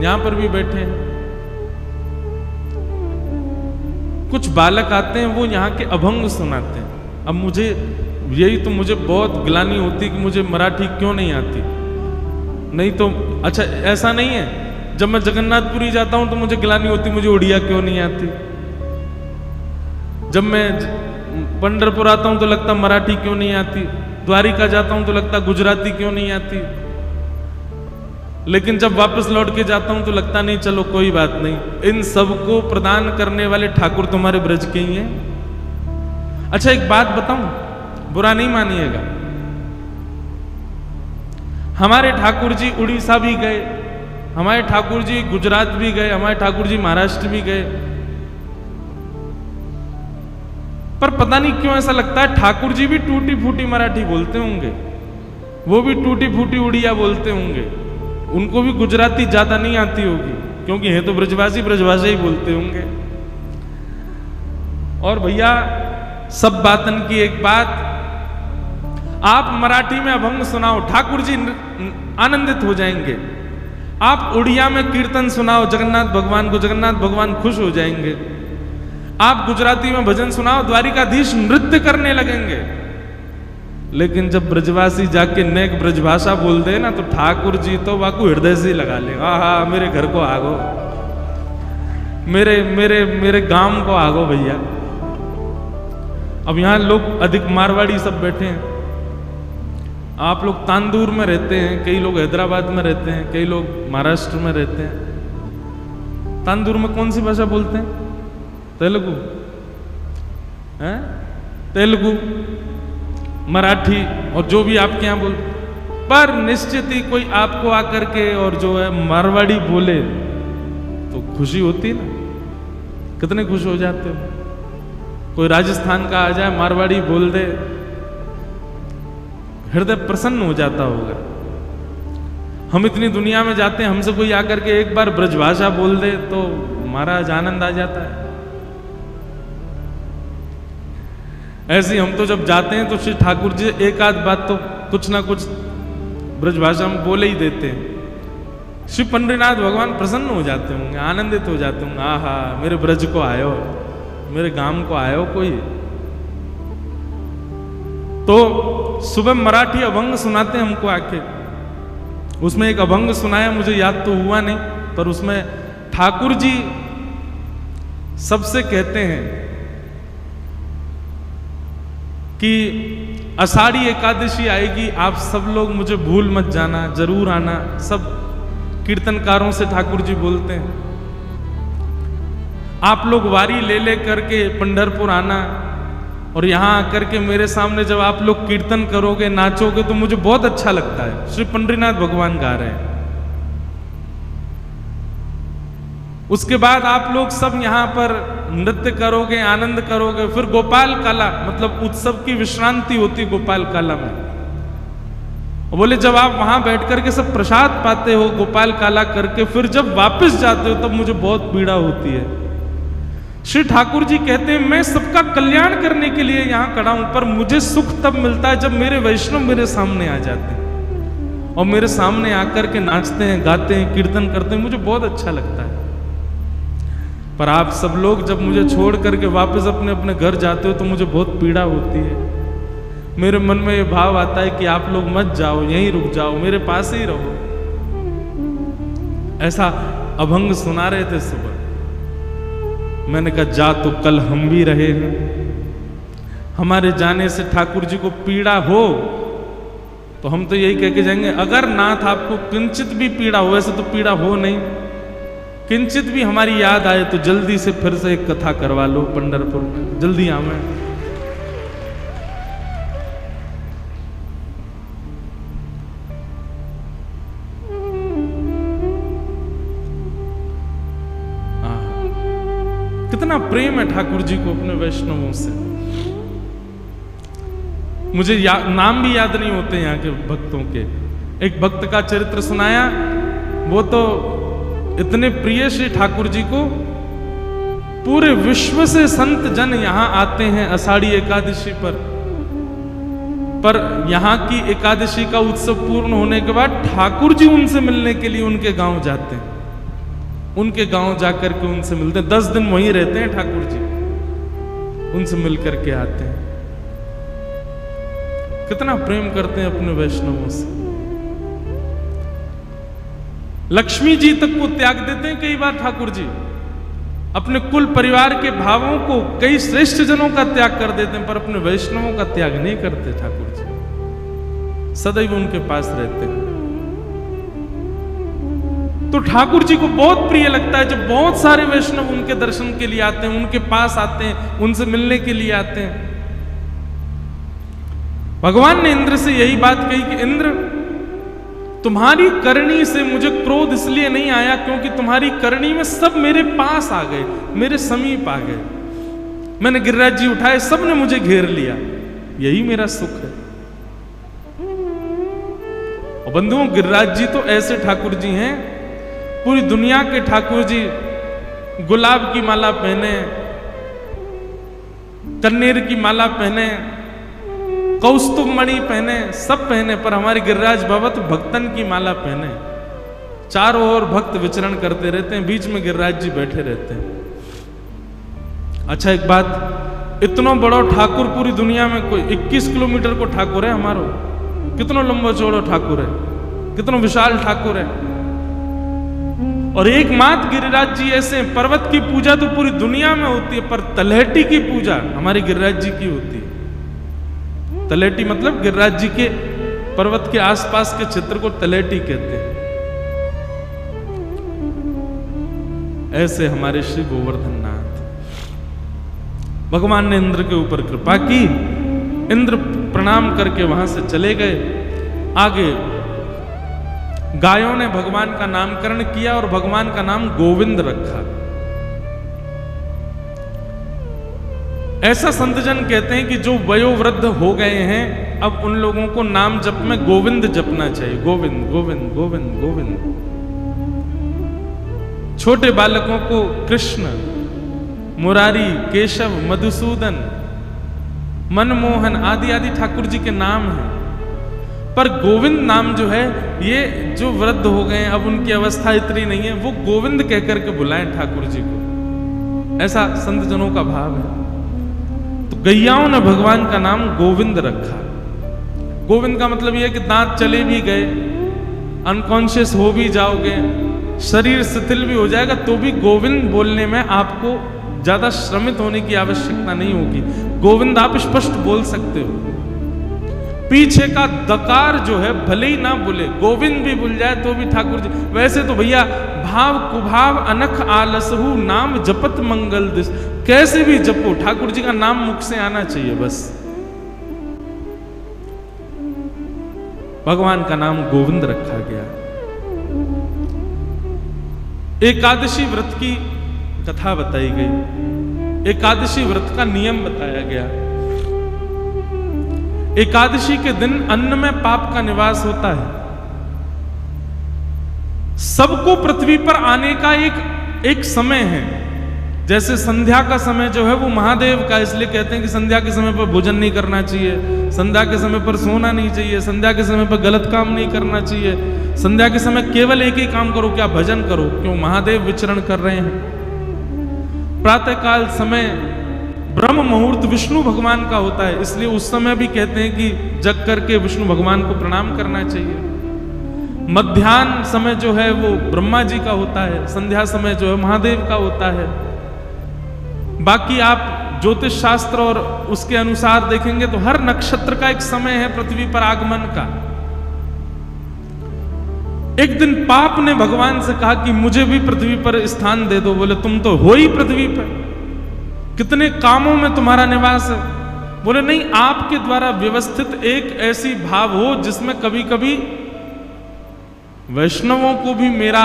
यहां पर भी बैठे हैं। कुछ बालक आते हैं, वो यहाँ के अभंग सुनाते हैं। अब मुझे यही तो मुझे बहुत ग्लानि होती कि मुझे मराठी क्यों नहीं आती। नहीं तो अच्छा ऐसा नहीं है, जब मैं जगन्नाथपुरी जाता हूं तो मुझे ग्लानि होती मुझे उड़िया क्यों नहीं आती। जब मैं पंढरपुर आता हूं तो लगता मराठी क्यों नहीं आती, द्वारिका जाता हूं तो लगता गुजराती क्यों नहीं आती। लेकिन जब वापस लौट के जाता हूं तो लगता नहीं चलो कोई बात नहीं, इन सब को प्रदान करने वाले ठाकुर तुम्हारे ब्रज के ही हैं। अच्छा एक बात बताऊं, बुरा नहीं मानिएगा, हमारे ठाकुर जी उड़ीसा भी गए, हमारे ठाकुर जी गुजरात भी गए, हमारे ठाकुर जी महाराष्ट्र भी गए, पर पता नहीं क्यों ऐसा लगता है ठाकुर जी भी टूटी फूटी मराठी बोलते होंगे, वो भी टूटी फूटी उड़िया बोलते होंगे, उनको भी गुजराती ज्यादा नहीं आती होगी, क्योंकि है तो ब्रजवासी, ब्रजभाषा ही बोलते होंगे। और भैया सब बातन की एक बात, आप मराठी में अभंग सुनाओ, ठाकुर जी आनंदित हो जाएंगे। आप उड़िया में कीर्तन सुनाओ जगन्नाथ भगवान को, जगन्नाथ भगवान खुश हो जाएंगे। आप गुजराती में भजन सुनाओ, द्वारिकाधीश नृत्य करने लगेंगे। लेकिन जब ब्रजवासी जाके नेक ब्रजभाषा बोल दे ना, तो ठाकुर जी तो वाकू हृदय से लगा ले, हाँ मेरे घर को आगो, मेरे मेरे मेरे गांव को आगो भैया। अब यहां लोग अधिक मारवाड़ी सब बैठे हैं। आप लोग तांदूर में रहते हैं, कई लोग हैदराबाद में रहते हैं, कई लोग महाराष्ट्र में रहते हैं। तांदूर में कौन सी भाषा बोलते हैं? तेलुगु है, तेलुगु, मराठी और जो भी आपके यहाँ बोल। पर निश्चित ही कोई आपको आकर के और जो है मारवाड़ी बोले तो खुशी होती ना, कितने खुश हो जाते हो। कोई राजस्थान का आ जाए मारवाड़ी बोल दे, हृदय प्रसन्न हो जाता होगा। हम इतनी दुनिया में जाते हैं, हमसे कोई आकर के एक बार ब्रजभाषा बोल दे तो महाराज आनंद आ जाता है। ऐसे हम तो जब जाते हैं तो श्री ठाकुर जी एक आध बात तो कुछ ना कुछ ब्रजभाषा में बोले ही देते हैं। श्री पंडरीनाथ भगवान प्रसन्न हो जाते होंगे, आनंदित हो जाते होंगे, आहा मेरे ब्रज को आयो, मेरे गांव को आयो कोई। तो सुबह मराठी अभंग सुनाते हमको आके। उसमें एक अभंग सुनाया, मुझे याद तो हुआ नहीं, पर उसमें ठाकुर जी सबसे कहते हैं कि आषाढ़ी एकादशी आएगी, आप सब लोग मुझे भूल मत जाना, जरूर आना। सब कीर्तनकारों से ठाकुर जी बोलते हैं, आप लोग वारी ले ले करके पंढरपुर आना, और यहां आकर के मेरे सामने जब आप लोग कीर्तन करोगे, नाचोगे, तो मुझे बहुत अच्छा लगता है। श्री पंडरीनाथ भगवान गा रहे हैं। उसके बाद आप लोग सब यहां पर नृत्य करोगे, आनंद करोगे। फिर गोपाल काला, मतलब उत्सव की विश्रांति होती गोपाल काला में। बोले जब आप वहां बैठ करके सब प्रसाद पाते हो गोपाल काला करके, फिर जब वापस जाते हो तब मुझे बहुत पीड़ा होती है। श्री ठाकुर जी कहते हैं मैं सबका कल्याण करने के लिए यहां खड़ा हूं, पर मुझे सुख तब मिलता है जब मेरे वैष्णव मेरे सामने आ जाते हैं और मेरे सामने आकर के नाचते हैं, गाते हैं, कीर्तन करते हैं, मुझे बहुत अच्छा लगता है। पर आप सब लोग जब मुझे छोड़ करके वापस अपने अपने घर जाते हो तो मुझे बहुत पीड़ा होती है। मेरे मन में ये भाव आता है कि आप लोग मत जाओ, यहीं रुक जाओ, मेरे पास ही रहो। ऐसा अभंग सुना रहे थे सुबह। मैंने कहा जा तो कल हम भी रहे हैं। हमारे जाने से ठाकुर जी को पीड़ा हो तो हम तो यही कह के जाएंगे, अगर नाथ आपको किंचित भी पीड़ा हो, वैसे तो पीड़ा हो नहीं, किंचित भी हमारी याद आए तो जल्दी से फिर से एक कथा करवा लो पंढरपुर में, जल्दी आवे। कितना प्रेम है ठाकुर जी को अपने वैष्णवों से। मुझे नाम भी याद नहीं होते यहाँ के भक्तों के। एक भक्त का चरित्र सुनाया, वो तो इतने प्रिय श्री ठाकुर जी को, पूरे विश्व से संत जन यहाँ आते हैं आषाढ़ी एकादशी पर यहाँ की एकादशी का उत्सव पूर्ण होने के बाद ठाकुर जी उनसे मिलने के लिए उनके गांव जाते हैं। उनके गांव जाकर के उनसे मिलते हैं, 10 दिन वहीं रहते हैं ठाकुर जी, उनसे मिलकर के आते हैं। कितना प्रेम करते हैं अपने वैष्णवों से। लक्ष्मी जी तक को त्याग देते हैं कई बार ठाकुर जी, अपने कुल परिवार के भावों को, कई श्रेष्ठ जनों का त्याग कर देते हैं, पर अपने वैष्णवों का त्याग नहीं करते ठाकुर जी, सदैव उनके पास रहते हैं। तो ठाकुर जी को बहुत प्रिय लगता है जब बहुत सारे वैष्णव उनके दर्शन के लिए आते हैं, उनके पास आते हैं, उनसे मिलने के लिए आते हैं। भगवान ने इंद्र से यही बात कही कि इंद्र, तुम्हारी करनी से मुझे क्रोध इसलिए नहीं आया क्योंकि तुम्हारी करनी में सब मेरे पास आ गए, मेरे समीप आ गए। मैंने गिरिराज जी उठाए, सब ने मुझे घेर लिया, यही मेरा सुख है। और बंधुओं, गिरिराज जी तो ऐसे ठाकुर जी हैं, पूरी दुनिया के ठाकुर जी गुलाब की माला पहने, कन्नेर की माला पहने, कौस्तुभ मणि पहने, सब पहने, पर हमारे गिरिराज बाबा तो भक्तन की माला पहने। चारों ओर भक्त विचरण करते रहते हैं, बीच में गिरिराज जी बैठे रहते हैं। अच्छा एक बात, इतना बड़ा ठाकुर पूरी दुनिया में कोई 21 किलोमीटर को ठाकुर है हमारो, कितना लंबा चौड़ा ठाकुर है, कितना विशाल ठाकुर है। और एकमात्र गिरिराज जी ऐसे पर्वत की पूजा तो पूरी दुनिया में होती है, पर तलहटी की पूजा हमारे गिरिराज जी की होती है। तलहटी मतलब गिरिराज जी के पर्वत के आसपास के क्षेत्र को तलहटी कहते हैं। ऐसे हमारे श्री गोवर्धन नाथ, भगवान ने इंद्र के ऊपर कृपा की, इंद्र प्रणाम करके वहां से चले गए। आगे गायों ने भगवान का नामकरण किया और भगवान का नाम गोविंद रखा। ऐसा संतजन कहते हैं कि जो वयोवृद्ध हो गए हैं, अब उन लोगों को नाम जप में गोविंद जपना चाहिए। गोविंद गोविंद गोविंद गोविंद। छोटे बालकों को कृष्ण, मुरारी, केशव, मधुसूदन, मनमोहन आदि आदि ठाकुर जी के नाम हैं, पर गोविंद नाम जो है, ये जो वृद्ध हो गए हैं, अब उनकी अवस्था इतनी नहीं है, वो गोविंद कहकर के बुलाएं ठाकुर जी को। ऐसा संत जनों का भाव है। तो गैयाओं ने भगवान का नाम गोविंद रखा। गोविंद का मतलब यह कि दांत चले भी गए, अनकॉन्शियस हो भी जाओगे, शरीर शिथिल भी हो जाएगा, तो भी गोविंद बोलने में आपको ज्यादा श्रमित होने की आवश्यकता नहीं होगी। गोविंद आप स्पष्ट बोल सकते हो। पीछे का दकार जो है भले ही ना बोले, गोविंद भी भूल जाए तो भी ठाकुर जी। वैसे तो भैया भाव कुभाव अनख आलसहु नाम जपत मंगल दिस, कैसे भी जपो, ठाकुर जी का नाम मुख से आना चाहिए बस। भगवान का नाम गोविंद रखा गया। एकादशी व्रत की कथा बताई गई, एकादशी व्रत का नियम बताया गया। एकादशी के दिन अन्न में पाप का निवास होता है। सबको पृथ्वी पर आने का एक समय है। जैसे संध्या का समय जो है वो महादेव का, इसलिए कहते हैं कि संध्या के समय पर भोजन नहीं करना चाहिए, संध्या के समय पर सोना नहीं चाहिए, संध्या के समय पर गलत काम नहीं करना चाहिए, संध्या के समय केवल एक ही काम करो, क्या भजन करो, क्यों महादेव विचरण कर रहे हैं। प्रातःकाल समय ब्रह्म मुहूर्त विष्णु भगवान का होता है, इसलिए उस समय भी कहते हैं कि जग करके विष्णु भगवान को प्रणाम करना चाहिए। मध्याह्न समय जो है वो ब्रह्मा जी का होता है, संध्या समय जो है महादेव का होता है। बाकी आप ज्योतिष शास्त्र और उसके अनुसार देखेंगे तो हर नक्षत्र का एक समय है पृथ्वी पर आगमन का। एक दिन पाप ने भगवान से कहा कि मुझे भी पृथ्वी पर स्थान दे दो। बोले तुम तो हो ही पृथ्वी पर, कितने कामों में तुम्हारा निवास है। बोले नहीं, आपके द्वारा व्यवस्थित एक ऐसी भाव हो जिसमें कभी कभी वैष्णवों को भी मेरा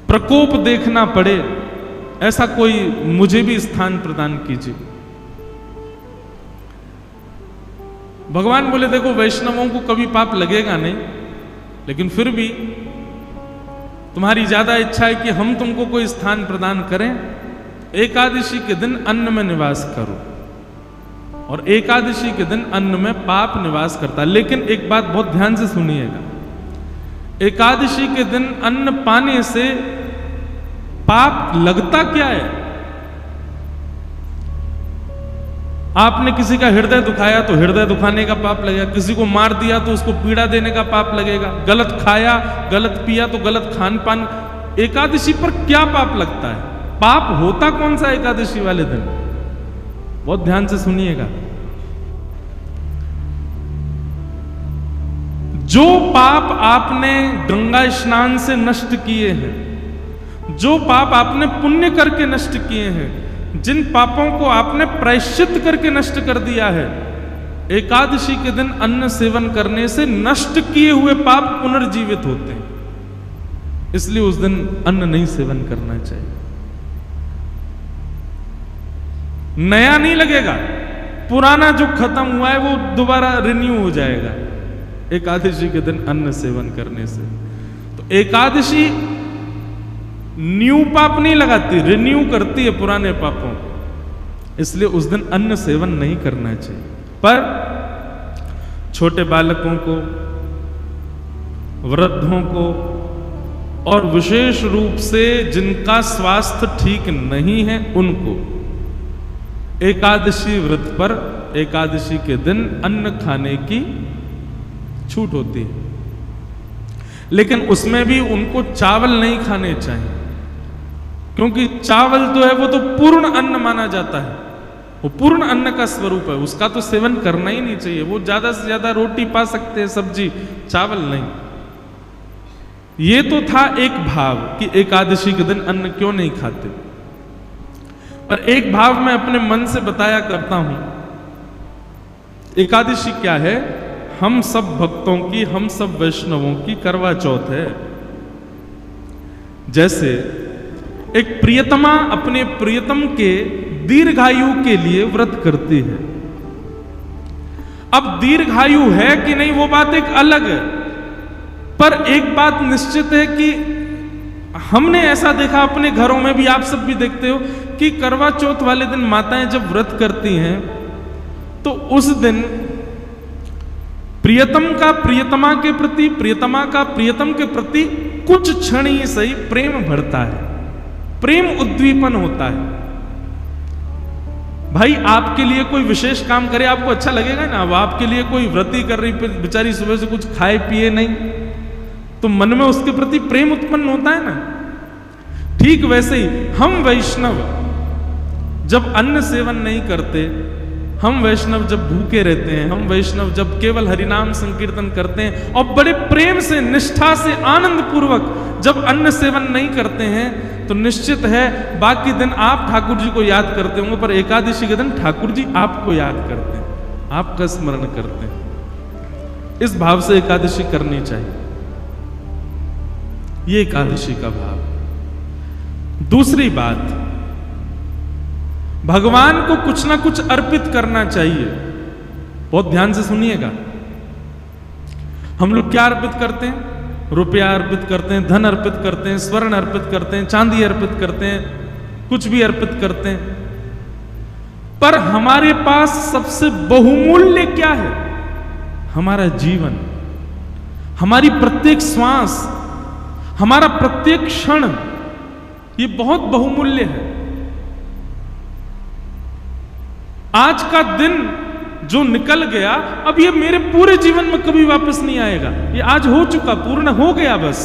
प्रकोप देखना पड़े, ऐसा कोई मुझे भी स्थान प्रदान कीजिए। भगवान बोले देखो वैष्णवों को कभी पाप लगेगा नहीं, लेकिन फिर भी तुम्हारी ज्यादा इच्छा है कि हम तुमको कोई स्थान प्रदान करें। एकादशी के दिन अन्न में निवास करो, और एकादशी के दिन अन्न में पाप निवास करता है। लेकिन एक बात बहुत ध्यान से सुनिएगा, एकादशी के दिन अन्न पाने से पाप लगता क्या है। आपने किसी का हृदय दुखाया तो हृदय दुखाने का पाप लगेगा, किसी को मार दिया तो उसको पीड़ा देने का पाप लगेगा, गलत खाया गलत पिया तो गलत खान पान। एकादशी पर क्या पाप लगता है, पाप होता कौन सा एकादशी वाले दिन, बहुत ध्यान से सुनिएगा। जो पाप आपने गंगा स्नान से नष्ट किए हैं, जो पाप आपने पुण्य करके नष्ट किए हैं, जिन पापों को आपने प्रायश्चित करके नष्ट कर दिया है, एकादशी के दिन अन्न सेवन करने से नष्ट किए हुए पाप पुनर्जीवित होते हैं। इसलिए उस दिन अन्न नहीं सेवन करना चाहिए। नया नहीं लगेगा, पुराना जो खत्म हुआ है वो दोबारा रिन्यू हो जाएगा एकादशी के दिन अन्न सेवन करने से। तो एकादशी न्यू पाप नहीं लगाती, रिन्यू करती है पुराने पापों को। इसलिए उस दिन अन्न सेवन नहीं करना चाहिए। पर छोटे बालकों को, वृद्धों को और विशेष रूप से जिनका स्वास्थ्य ठीक नहीं है उनको एकादशी व्रत पर एकादशी के दिन अन्न खाने की छूट होती है, लेकिन उसमें भी उनको चावल नहीं खाने चाहिए, क्योंकि चावल तो है वो तो पूर्ण अन्न माना जाता है, वो पूर्ण अन्न का स्वरूप है, उसका तो सेवन करना ही नहीं चाहिए। वो ज्यादा से ज्यादा रोटी पा सकते हैं, सब्जी, चावल नहीं। ये तो था एक भाव कि एकादशी के दिन अन्न क्यों नहीं खाते, पर एक भाव मैं अपने मन से बताया करता हूं। एकादशी क्या है? हम सब भक्तों की, हम सब वैष्णवों की करवा चौथ है। जैसे एक प्रियतमा अपने प्रियतम के दीर्घायु के लिए व्रत करती है। अब दीर्घायु है कि नहीं वो बात एक अलग है, पर एक बात निश्चित है कि हमने ऐसा देखा अपने घरों में भी, आप सब भी देखते हो कि करवा चौथ वाले दिन माताएं जब व्रत करती हैं तो उस दिन प्रियतम का प्रियतमा के प्रति, प्रियतमा का प्रियतम के प्रति कुछ क्षण ही सही प्रेम भरता है, प्रेम उद्दीपन होता है। भाई आपके लिए कोई विशेष काम करे आपको अच्छा लगेगा ना? अब आपके लिए कोई व्रती कर रही, बेचारी सुबह से कुछ खाए पिए नहीं, तो मन में उसके प्रति प्रेम उत्पन्न होता है ना। ठीक वैसे ही हम वैष्णव जब अन्न सेवन नहीं करते, हम वैष्णव जब भूखे रहते हैं, हम वैष्णव जब केवल हरिनाम संकीर्तन करते हैं और बड़े प्रेम से, निष्ठा से, आनंद पूर्वक जब अन्न सेवन नहीं करते हैं, तो निश्चित है बाकी दिन आप ठाकुर जी को याद करते होंगे, पर एकादशी के दिन ठाकुर जी आपको याद करते हैं, आपका स्मरण करते हैं। इस भाव से एकादशी करनी चाहिए, ये एकादशी का भाव। दूसरी बात, भगवान को कुछ ना कुछ अर्पित करना चाहिए। बहुत ध्यान से सुनिएगा। हम लोग क्या अर्पित करते हैं? रुपया अर्पित करते हैं, धन अर्पित करते हैं, स्वर्ण अर्पित करते हैं, चांदी अर्पित करते हैं, कुछ भी अर्पित करते हैं। पर हमारे पास सबसे बहुमूल्य क्या है? हमारा जीवन, हमारी प्रत्येक श्वास, हमारा प्रत्येक क्षण, ये बहुत बहुमूल्य है। आज का दिन जो निकल गया, अब ये मेरे पूरे जीवन में कभी वापस नहीं आएगा। ये आज हो चुका, पूर्ण हो गया, बस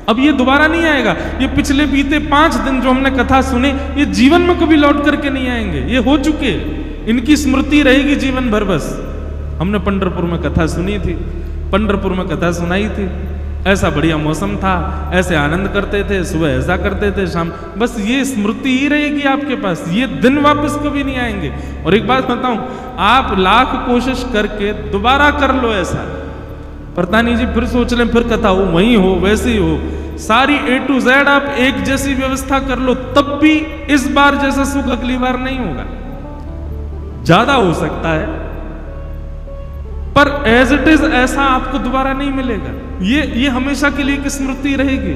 अब ये दोबारा नहीं आएगा। ये पिछले बीते 5 दिन जो हमने कथा सुने, ये जीवन में कभी लौट करके नहीं आएंगे, ये हो चुके, इनकी स्मृति रहेगी जीवन भर। बस हमने पंढरपुर में कथा सुनी थी, पंढरपुर में कथा सुनाई थी, ऐसा बढ़िया मौसम था, ऐसे आनंद करते थे, सुबह ऐसा करते थे, शाम, बस ये स्मृति ही रहेगी आपके पास, ये दिन वापस कभी नहीं आएंगे। और एक बात बताऊं, आप लाख कोशिश करके दोबारा कर लो ऐसा, पता नहीं जी फिर सोच लें, फिर कथा हो, वही हो, वैसी हो, सारी A to Z आप एक जैसी व्यवस्था कर लो, तब भी इस बार जैसा सुख अगली बार नहीं होगा। ज्यादा हो सकता है, पर एज इट इज ऐसा आपको दोबारा नहीं मिलेगा। ये हमेशा के लिए एक स्मृति रहेगी।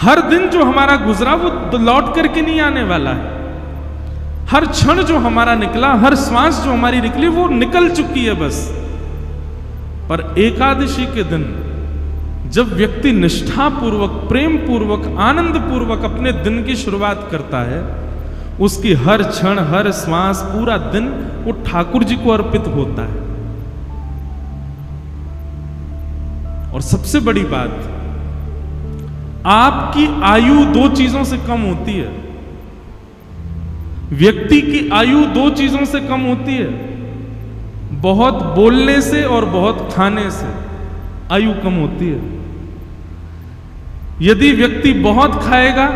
हर दिन जो हमारा गुजरा वो लौट करके नहीं आने वाला है। हर क्षण जो हमारा निकला, हर श्वास जो हमारी निकली, वो निकल चुकी है बस। पर एकादशी के दिन जब व्यक्ति निष्ठा पूर्वक, प्रेम पूर्वक, आनंद पूर्वक अपने दिन की शुरुआत करता है, उसकी हर क्षण, हर श्वास, पूरा दिन वो ठाकुर जी को अर्पित होता है। और सबसे बड़ी बात, आपकी आयु 2 चीजों से कम होती है। व्यक्ति की आयु 2 चीजों से कम होती है, बहुत बोलने से और बहुत खाने से आयु कम होती है। यदि व्यक्ति बहुत खाएगा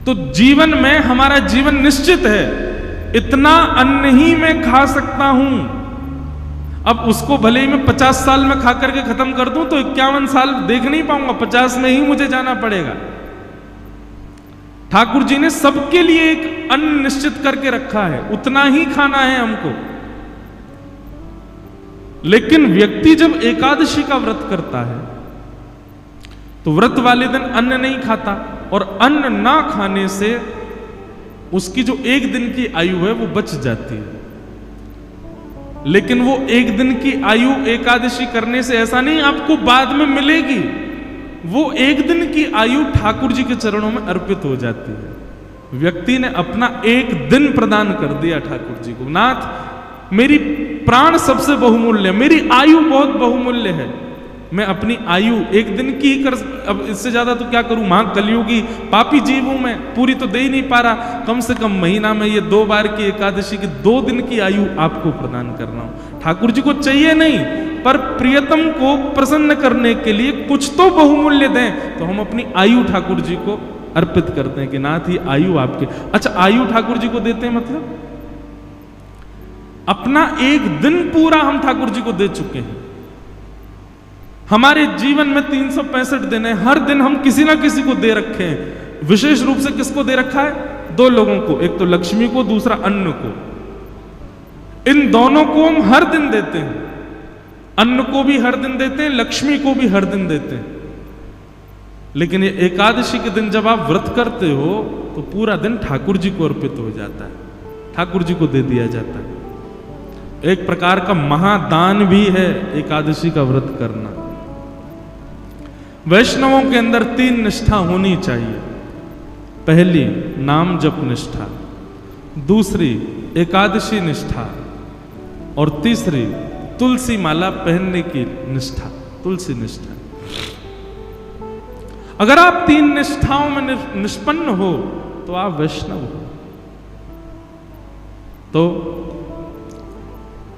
तो जीवन में, हमारा जीवन निश्चित है, इतना अन्न ही मैं खा सकता हूं। अब उसको भले ही मैं 50 साल में खा करके खत्म कर दूं तो 51 साल देख नहीं पाऊंगा, 50 में ही मुझे जाना पड़ेगा। ठाकुर जी ने सबके लिए एक अन्न निश्चित करके रखा है, उतना ही खाना है हमको। लेकिन व्यक्ति जब एकादशी का व्रत करता है तो व्रत वाले दिन अन्न नहीं खाता, और अन्न ना खाने से उसकी जो एक दिन की आयु है वो बच जाती है। लेकिन वो एक दिन की आयु एकादशी करने से ऐसा नहीं आपको बाद में मिलेगी, वो एक दिन की आयु ठाकुर जी के चरणों में अर्पित हो जाती है। व्यक्ति ने अपना एक दिन प्रदान कर दिया ठाकुर जी को। नाथ मेरी प्राण सबसे बहुमूल्य, मेरी आयु बहुत बहुमूल्य है, मैं अपनी आयु एक दिन की ही कर, अब इससे ज्यादा तो क्या करूं, मां कलयुगी पापी जीव हूं मैं, पूरी तो दे ही नहीं पा रहा, कम से कम महीना में ये 2 बार की एकादशी की 2 दिन की आयु आपको प्रदान कर रहा हूं। ठाकुर जी को चाहिए नहीं, पर प्रियतम को प्रसन्न करने के लिए कुछ तो बहुमूल्य दें, तो हम अपनी आयु ठाकुर जी को अर्पित करते हैं कि नाथ ही आयु आपके। अच्छा, आयु ठाकुर जी को देते हैं मतलब अपना एक दिन पूरा हम ठाकुर जी को दे चुके हैं। हमारे जीवन में 365 दिन है, हर दिन हम किसी ना किसी को दे रखे हैं। विशेष रूप से किसको दे रखा है? 2 लोगों को, एक तो लक्ष्मी को, दूसरा अन्न को। इन दोनों को हम हर दिन देते हैं, अन्न को भी हर दिन देते हैं, लक्ष्मी को भी हर दिन देते हैं। लेकिन ये एकादशी के दिन जब आप व्रत करते हो तो पूरा दिन ठाकुर जी को अर्पित हो जाता है, ठाकुर जी को दे दिया जाता है। एक प्रकार का महादान भी है एकादशी का व्रत करना। वैष्णवों के अंदर 3 निष्ठा होनी चाहिए। पहली नाम जप निष्ठा, दूसरी एकादशी निष्ठा, और तीसरी तुलसी माला पहनने की निष्ठा, तुलसी निष्ठा। अगर आप 3 निष्ठाओं में निष्पन्न हो तो आप वैष्णव हो। तो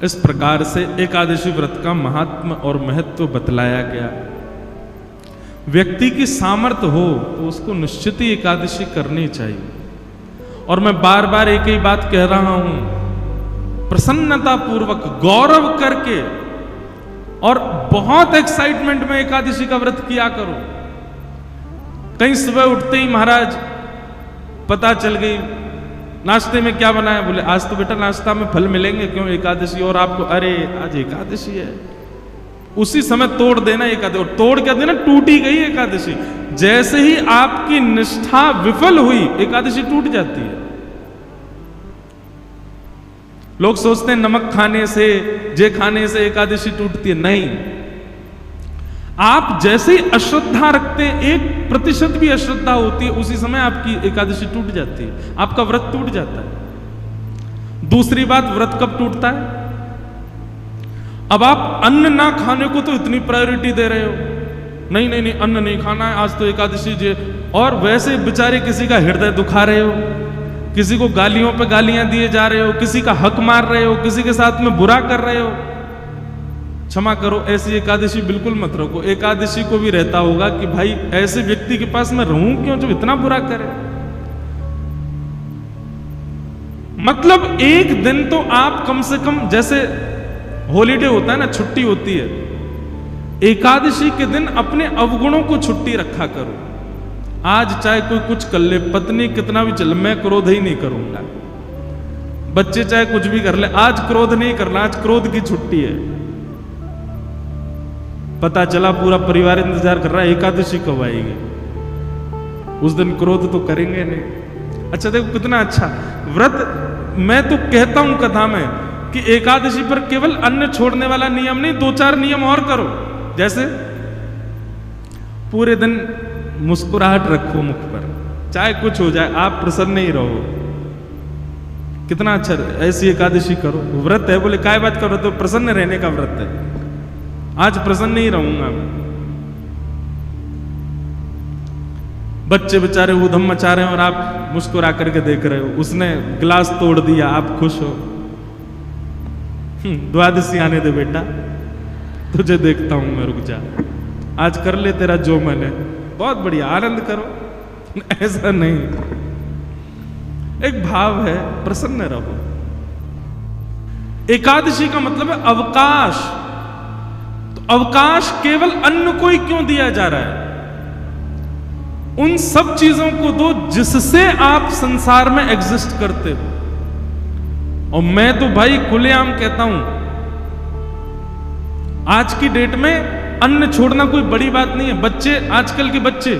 इस प्रकार से एकादशी व्रत का महात्म और महत्व बतलाया गया। व्यक्ति की सामर्थ्य हो तो उसको निश्चित ही एकादशी करनी चाहिए। और मैं बार बार एक ही बात कह रहा हूं, प्रसन्नता पूर्वक गौरव करके और बहुत एक्साइटमेंट में एकादशी का व्रत किया करो। कहीं सुबह उठते ही महाराज पता चल गई नाश्ते में क्या बना है, बोले आज तो बेटा नाश्ता में फल मिलेंगे, क्यों एकादशी, और आपको अरे आज एकादशी है, उसी समय तोड़ देना एकादशी। और तोड़ क्या देना, टूटी गई एकादशी। जैसे ही आपकी निष्ठा विफल हुई एकादशी टूट जाती है। लोग सोचते हैं नमक खाने से, जे खाने से एकादशी टूटती है। नहीं, आप जैसे ही अश्रद्धा रखते हैं, 1% भी अश्रद्धा होती है, उसी समय आपकी एकादशी टूट जाती है, आपका व्रत टूट जाता है। दूसरी बात, व्रत कब टूटता है? अब आप अन्न ना खाने को तो इतनी प्रायोरिटी दे रहे हो, नहीं नहीं नहीं अन्न नहीं खाना है, आज तो एकादशी जे, और वैसे बेचारे किसी का हृदय दुखा रहे हो, किसी को गालियों पे गालियां दिए जा रहे हो, किसी का हक मार रहे हो, किसी के साथ में बुरा कर रहे हो। क्षमा करो, ऐसी एकादशी बिल्कुल मत रखो। एकादशी को भी रहता होगा कि भाई ऐसे व्यक्ति के पास मैं रहूं क्यों जो इतना बुरा करे। मतलब एक दिन तो आप कम से कम, जैसे हॉलीडे होता है ना, छुट्टी होती है, एकादशी के दिन अपने अवगुणों को छुट्टी रखा करो। आज चाहे कोई कुछ कर ले, पत्नी कितना भी चले, मैं क्रोध ही नहीं करूंगा। बच्चे चाहे कुछ भी कर ले, आज क्रोध नहीं करना, आज क्रोध की छुट्टी है। पता चला पूरा परिवार इंतजार कर रहा है एकादशी कब आएगी, उस दिन क्रोध तो करेंगे नहीं। अच्छा देखो कितना अच्छा व्रत। मैं तो कहता हूं कथा में कि एकादशी पर केवल अन्न छोड़ने वाला नियम नहीं, 2-4 नियम और करो। जैसे पूरे दिन मुस्कुराहट रखो मुख पर, चाहे कुछ हो जाए आप प्रसन्न ही रहो। कितना अच्छा, ऐसी एकादशी करो। व्रत है, बोले काय बात करो, तो प्रसन्न रहने का व्रत है, आज प्रसन्न ही रहूंगा। बच्चे बेचारे उधम मचा रहे हैं और आप मुस्कुरा करके देख रहे हो। उसने गिलास तोड़ दिया, आप खुश हो। द्वादशी आने दे बेटा, तुझे देखता हूं मैं, रुक जा, आज कर ले तेरा जो मन है, बहुत बढ़िया, आनंद करो। ऐसा नहीं, एक भाव है, प्रसन्न रहो। एकादशी का मतलब है अवकाश। तो अवकाश केवल अन्न को ही क्यों दिया जा रहा है? उन सब चीजों को दो जिससे आप संसार में एग्जिस्ट करते हो। और मैं तो भाई खुलेआम कहता हूं, आज की डेट में अन्न छोड़ना कोई बड़ी बात नहीं है। बच्चे, आजकल के बच्चे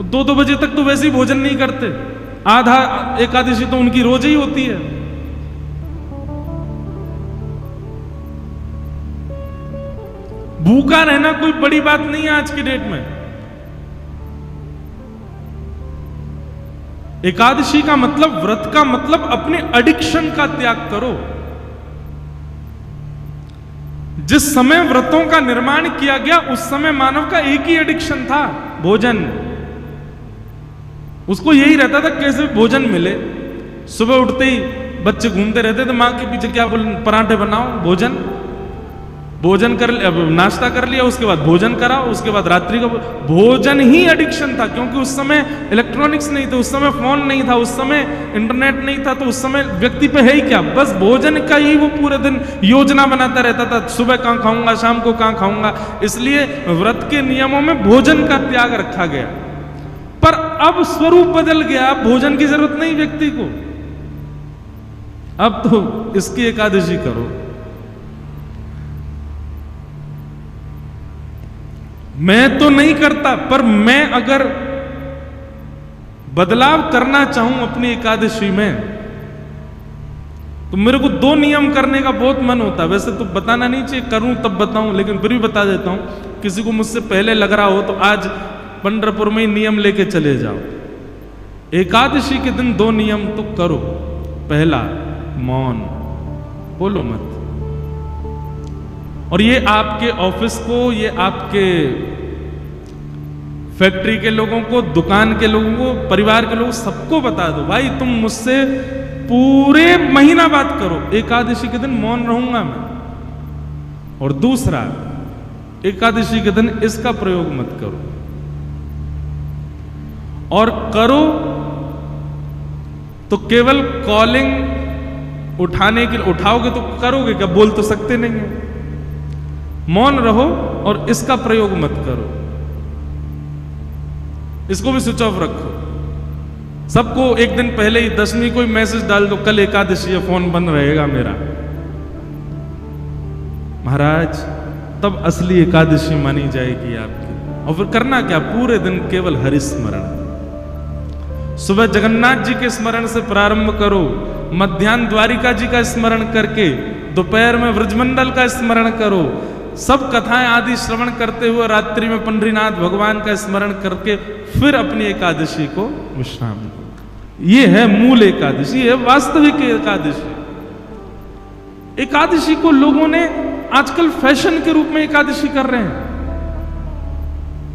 2-2 बजे तक तो वैसे ही भोजन नहीं करते, आधा एकादशी तो उनकी रोज ही होती है। भूखा रहना कोई बड़ी बात नहीं है आज की डेट में। एकादशी का मतलब, व्रत का मतलब अपने एडिक्शन का त्याग करो। जिस समय व्रतों का निर्माण किया गया उस समय मानव का एक ही एडिक्शन था, भोजन। उसको यही रहता था कैसे भोजन मिले। सुबह उठते ही बच्चे घूमते रहते थे मां के पीछे, क्या बोल, पराठे बनाओ, भोजन कर लिया, नाश्ता कर लिया, उसके बाद भोजन कराओ, उसके बाद रात्रि का भोजन ही एडिक्शन था। क्योंकि उस समय इलेक्ट्रॉनिक्स नहीं थे, उस समय फोन नहीं था, उस समय इंटरनेट नहीं था, तो उस समय व्यक्ति पे है ही क्या, बस भोजन का ही वो पूरे दिन योजना बनाता रहता था। सुबह कहां खाऊंगा, शाम को कहां खाऊंगा। इसलिए व्रत के नियमों में भोजन का त्याग रखा गया। पर अब स्वरूप बदल गया, अब भोजन की जरूरत नहीं व्यक्ति को। अब तो इसकी एकादशी करो। मैं तो नहीं करता, पर मैं अगर बदलाव करना चाहूं अपनी एकादशी में तो मेरे को 2 नियम करने का बहुत मन होता है। वैसे तो बताना नहीं चाहिए, करूं तब बताऊं, लेकिन फिर भी बता देता हूं। किसी को मुझसे पहले लग रहा हो तो आज पंढरपुर में ही नियम लेके चले जाओ। एकादशी के दिन 2 नियम तो करो। पहला, मौन, बोलो मत। और ये आपके ऑफिस को, ये आपके फैक्ट्री के लोगों को, दुकान के लोगों को, परिवार के लोगों, सबको बता दो, भाई तुम मुझसे पूरे महीना बात करो, एकादशी के दिन मौन रहूंगा मैं। और दूसरा, एकादशी के दिन इसका प्रयोग मत करो। और करो तो केवल कॉलिंग उठाने के लिए उठाओगे तो करोगे क्या, बोल तो सकते नहीं है। मौन रहो और इसका प्रयोग मत करो। इसको भी स्विच ऑफ रखो। सबको एक दिन पहले ही 10वीं को ही मैसेज डाल दो, कल एकादशी है, फोन बंद रहेगा मेरा। महाराज, तब असली एकादशी मानी जाएगी आपकी। और फिर करना क्या, पूरे दिन केवल हरिस्मरण। सुबह जगन्नाथ जी के स्मरण से प्रारंभ करो, मध्याह्न द्वारिका जी का स्मरण करके, दोपहर में व्रजमंडल का स्मरण करो, सब कथाएं आदि श्रवण करते हुए रात्रि में पंढरीनाथ भगवान का स्मरण करके फिर अपनी एकादशी को विश्राम दो। ये है मूल एकादशी, है वास्तविक एकादशी। एकादशी को लोगों ने आजकल फैशन के रूप में एकादशी कर रहे हैं।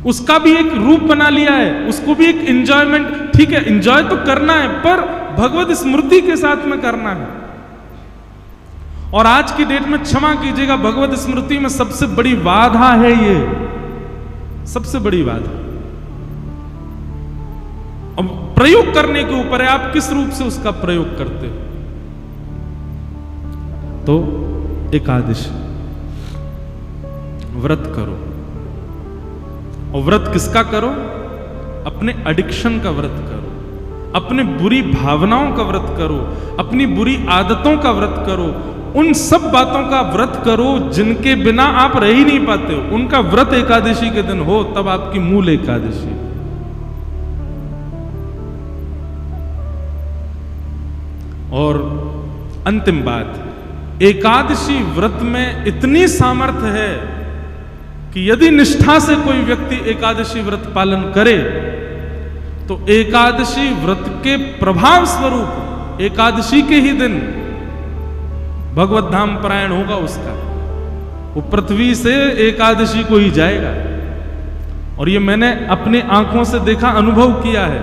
उसका भी एक रूप बना लिया है, उसको भी एक एंजॉयमेंट। ठीक है, एंजॉय तो करना है, पर भगवत स्मृति के साथ में करना है। और आज की डेट में क्षमा कीजिएगा, भगवत स्मृति में सबसे बड़ी बाधा है ये, सबसे बड़ी बाधा। अब प्रयोग करने के ऊपर है, आप किस रूप से उसका प्रयोग करते हो। तो एकादशी व्रत करो। और व्रत किसका करो, अपने एडिक्शन का व्रत करो, अपने बुरी भावनाओं का व्रत करो, अपनी बुरी आदतों का व्रत करो, उन सब बातों का व्रत करो जिनके बिना आप रह ही नहीं पाते हो। उनका व्रत एकादशी के दिन हो, तब आपकी मूल एकादशी। और अंतिम बात, एकादशी व्रत में इतनी सामर्थ्य है कि यदि निष्ठा से कोई व्यक्ति एकादशी व्रत पालन करे तो एकादशी व्रत के प्रभाव स्वरूप एकादशी के ही दिन भगवत धाम परायण होगा उसका। वो पृथ्वी से एकादशी को ही जाएगा। और ये मैंने अपने आंखों से देखा, अनुभव किया है।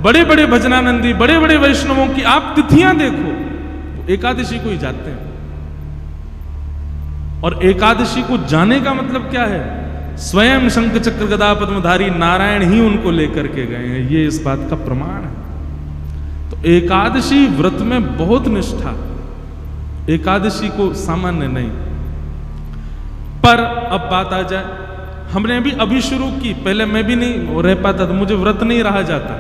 बड़े बड़े भजनानंदी, बड़े बड़े वैष्णवों की आप तिथियां देखो, वो एकादशी को ही जाते हैं। और एकादशी को जाने का मतलब क्या है, स्वयं शंख चक्र गदा पद्मधारी नारायण ही उनको लेकर के गए हैं, ये इस बात का प्रमाण है। तो एकादशी व्रत में बहुत निष्ठा, एकादशी को सामान्य नहीं। पर अब बात आ जाए, हमने भी अभी शुरू की, पहले मैं भी नहीं रह पाता था, मुझे व्रत नहीं रहा जाता,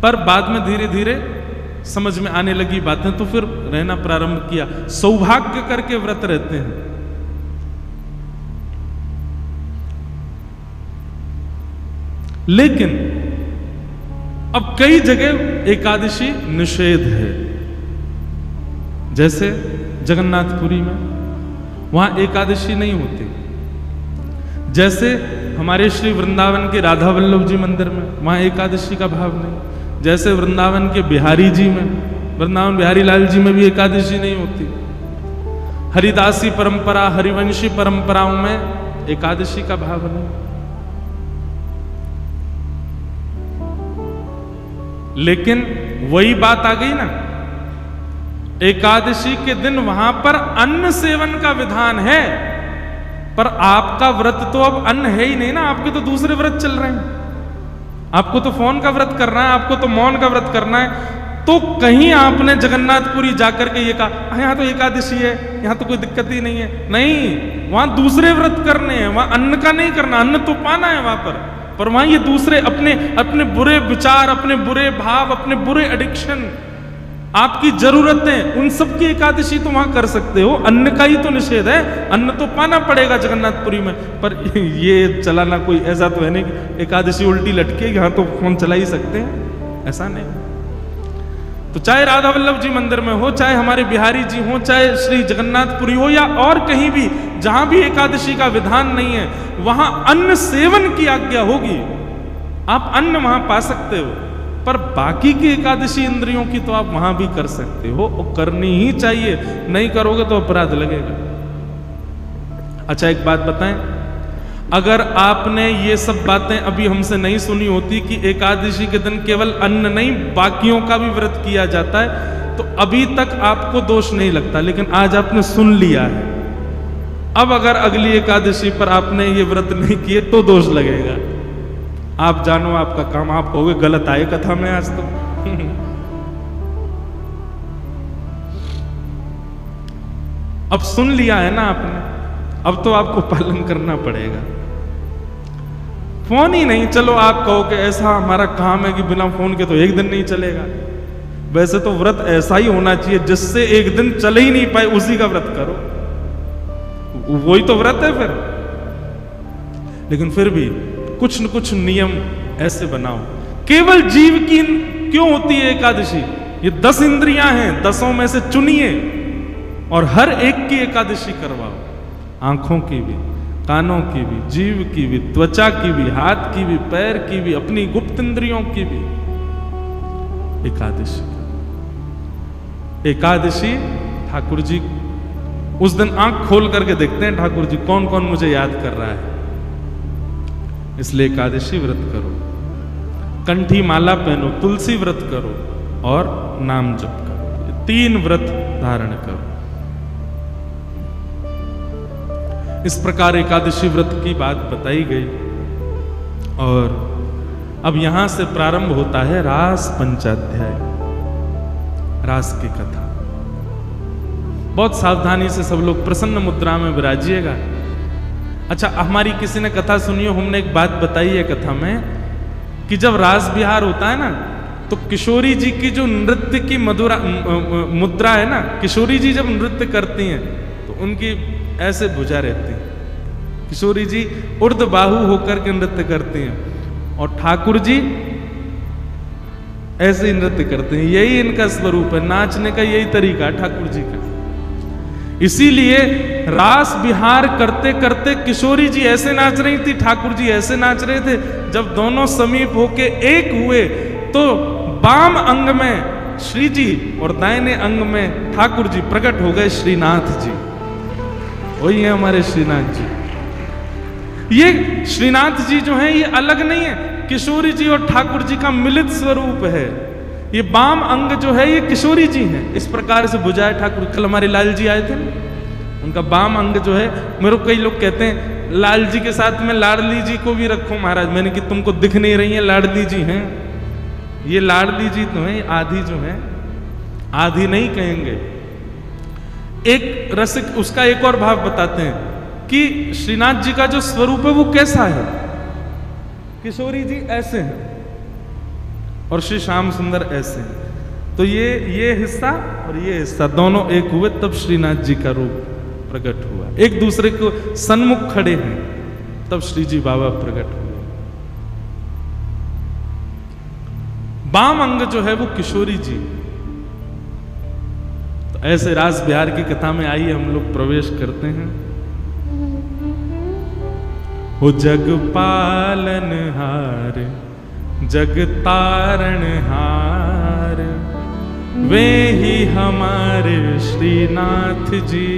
पर बाद में धीरे धीरे समझ में आने लगी बातें, तो फिर रहना प्रारंभ किया। सौभाग्य करके व्रत रहते हैं। लेकिन अब कई जगह एकादशी निषेध है, जैसे जगन्नाथपुरी में वहां एकादशी नहीं होती, जैसे हमारे श्री वृंदावन के राधा वल्लभ जी मंदिर में वहां एकादशी का भाव नहीं, जैसे वृंदावन के बिहारी जी में, वृंदावन बिहारी लाल जी में भी एकादशी नहीं होती। हरिदासी परंपरा, हरिवंशी परंपराओं में एकादशी का भाव नहीं। लेकिन वही बात आ गई ना, एकादशी के दिन वहां पर अन्न सेवन का विधान है, पर आपका व्रत तो अब अन्न है ही नहीं ना, आपके तो दूसरे व्रत चल रहे हैं। आपको तो फोन का व्रत करना है, आपको तो मौन का व्रत करना है। तो कहीं आपने जगन्नाथपुरी जाकर के ये कहा यहां तो एकादशी है, यहां तो कोई दिक्कत ही नहीं है, नहीं, वहां दूसरे व्रत करने हैं, वहां अन्न का नहीं करना, अन्न तो पाना है वहां पर वहां ये दूसरे अपने बुरे विचार, अपने बुरे भाव, अपने बुरे एडिक्शन, आपकी जरूरतें, उन सब की एकादशी तो वहां कर सकते हो। अन्न का ही तो निषेध है, अन्न तो पाना पड़ेगा जगन्नाथपुरी में, पर ये चलाना कोई ऐसा तो है नहीं कि एकादशी उल्टी लटके, यहां तो फोन चला ही सकते हैं, ऐसा नहीं। तो चाहे राधा वल्लभ जी मंदिर में हो, चाहे हमारे बिहारी जी हो, चाहे श्री जगन्नाथपुरी हो, या और कहीं भी जहां भी एकादशी का विधान नहीं है, वहां अन्न सेवन की आज्ञा होगी। आप अन्न वहां पा सकते हो, पर बाकी की एकादशी इंद्रियों की तो आप वहां भी कर सकते हो, और करनी ही चाहिए। नहीं करोगे तो अपराध लगेगा। अच्छा एक बात बताएं, अगर आपने ये सब बातें अभी हमसे नहीं सुनी होती कि एकादशी के दिन केवल अन्न नहीं बाकियों का भी व्रत किया जाता है, तो अभी तक आपको दोष नहीं लगता। लेकिन आज आपने सुन लिया है, अब अगर अगली एकादशी पर आपने ये व्रत नहीं किए तो दोष लगेगा। आप जानो आपका काम, आप कहोगे गलत आए कथा में आज तो। अब सुन लिया है ना आपने, अब तो आपको पालन करना पड़ेगा। फोन ही नहीं, चलो आप कहो कि ऐसा हमारा काम है कि बिना फोन के तो एक दिन नहीं चलेगा। वैसे तो व्रत ऐसा ही होना चाहिए जिससे एक दिन चले ही नहीं पाए, उसी का व्रत करो, वही तो व्रत है फिर। लेकिन फिर भी कुछ न कुछ नियम ऐसे बनाओ। केवल जीव की क्यों होती है एकादशी? ये 10 इंद्रियां हैं, 10 में से चुनिए और हर एक की एकादशी करवाओ। आंखों की भी, कानों की भी, जीव की भी, त्वचा की भी, हाथ की भी, पैर की भी, अपनी गुप्त इंद्रियों की भी एकादशी। एकादशी ठाकुर जी उस दिन आंख खोल करके देखते हैं ठाकुर जी कौन कौन मुझे याद कर रहा है, इसलिए एकादशी व्रत करो, कंठी माला पहनो, तुलसी व्रत करो और नाम जप करो। 3 व्रत धारण करो। इस प्रकार एकादशी व्रत की बात बताई गई। और अब यहां से प्रारंभ होता है रास पंचाध्याय, रास की कथा। बहुत सावधानी से सब लोग प्रसन्न मुद्रा में विराजिएगा। अच्छा, हमारी किसी ने कथा सुनी हो, हमने एक बात बताई है कथा में कि जब रास विहार होता है ना, तो किशोरी जी की जो नृत्य की मुद्रा है ना, किशोरी जी जब नृत्य करती हैं तो उनकी ऐसे भुजा रहती है। किशोरी जी उर्ध बाहु होकर के नृत्य करती हैं और ठाकुर जी ऐसे ही नृत्य करते हैं। यही इनका स्वरूप है, नाचने का यही तरीका है ठाकुर जी का। इसीलिए रास विहार करते करते किशोरी जी ऐसे नाच रही थी, ठाकुर जी ऐसे नाच रहे थे। जब दोनों समीप होके एक हुए तो बाम अंग में श्री जी और दाहिने अंग में ठाकुर जी प्रकट हो गए, श्रीनाथ जी। वही है हमारे श्रीनाथ जी। ये श्रीनाथ जी जो है ये अलग नहीं है, किशोरी जी और ठाकुर जी का मिलित स्वरूप है। ये बाम अंग जो है ये किशोरी जी हैं। इस प्रकार से बुझाए ठाकुर। कल हमारे लाल जी आए थे, उनका बाम अंग जो है, मेरे को कई लोग कहते हैं लाल जी के साथ में लाडली जी को भी रखो महाराज। मैंने कि तुमको दिख नहीं रही है, लाडली जी हैं। ये लाडली जी तो है, आधी जो है, आधी नहीं कहेंगे। एक रसिक उसका एक और भाव बताते हैं कि श्रीनाथ जी का जो स्वरूप है वो कैसा है। किशोरी जी ऐसे हैं और श्री श्याम सुंदर ऐसे हैं। तो ये हिस्सा और ये हिस्सा दोनों एक हुए, तब श्रीनाथ जी का रूप प्रकट हुआ। एक दूसरे को सन्मुख खड़े हैं, तब श्री जी बाबा प्रकट हुए। बाम अंग जो है वो किशोरी जी। तो ऐसे रास बिहार की कथा में आइए हम लोग प्रवेश करते हैं। हो जग पालन हार जग तारण हार, वे ही हमारे श्रीनाथ जी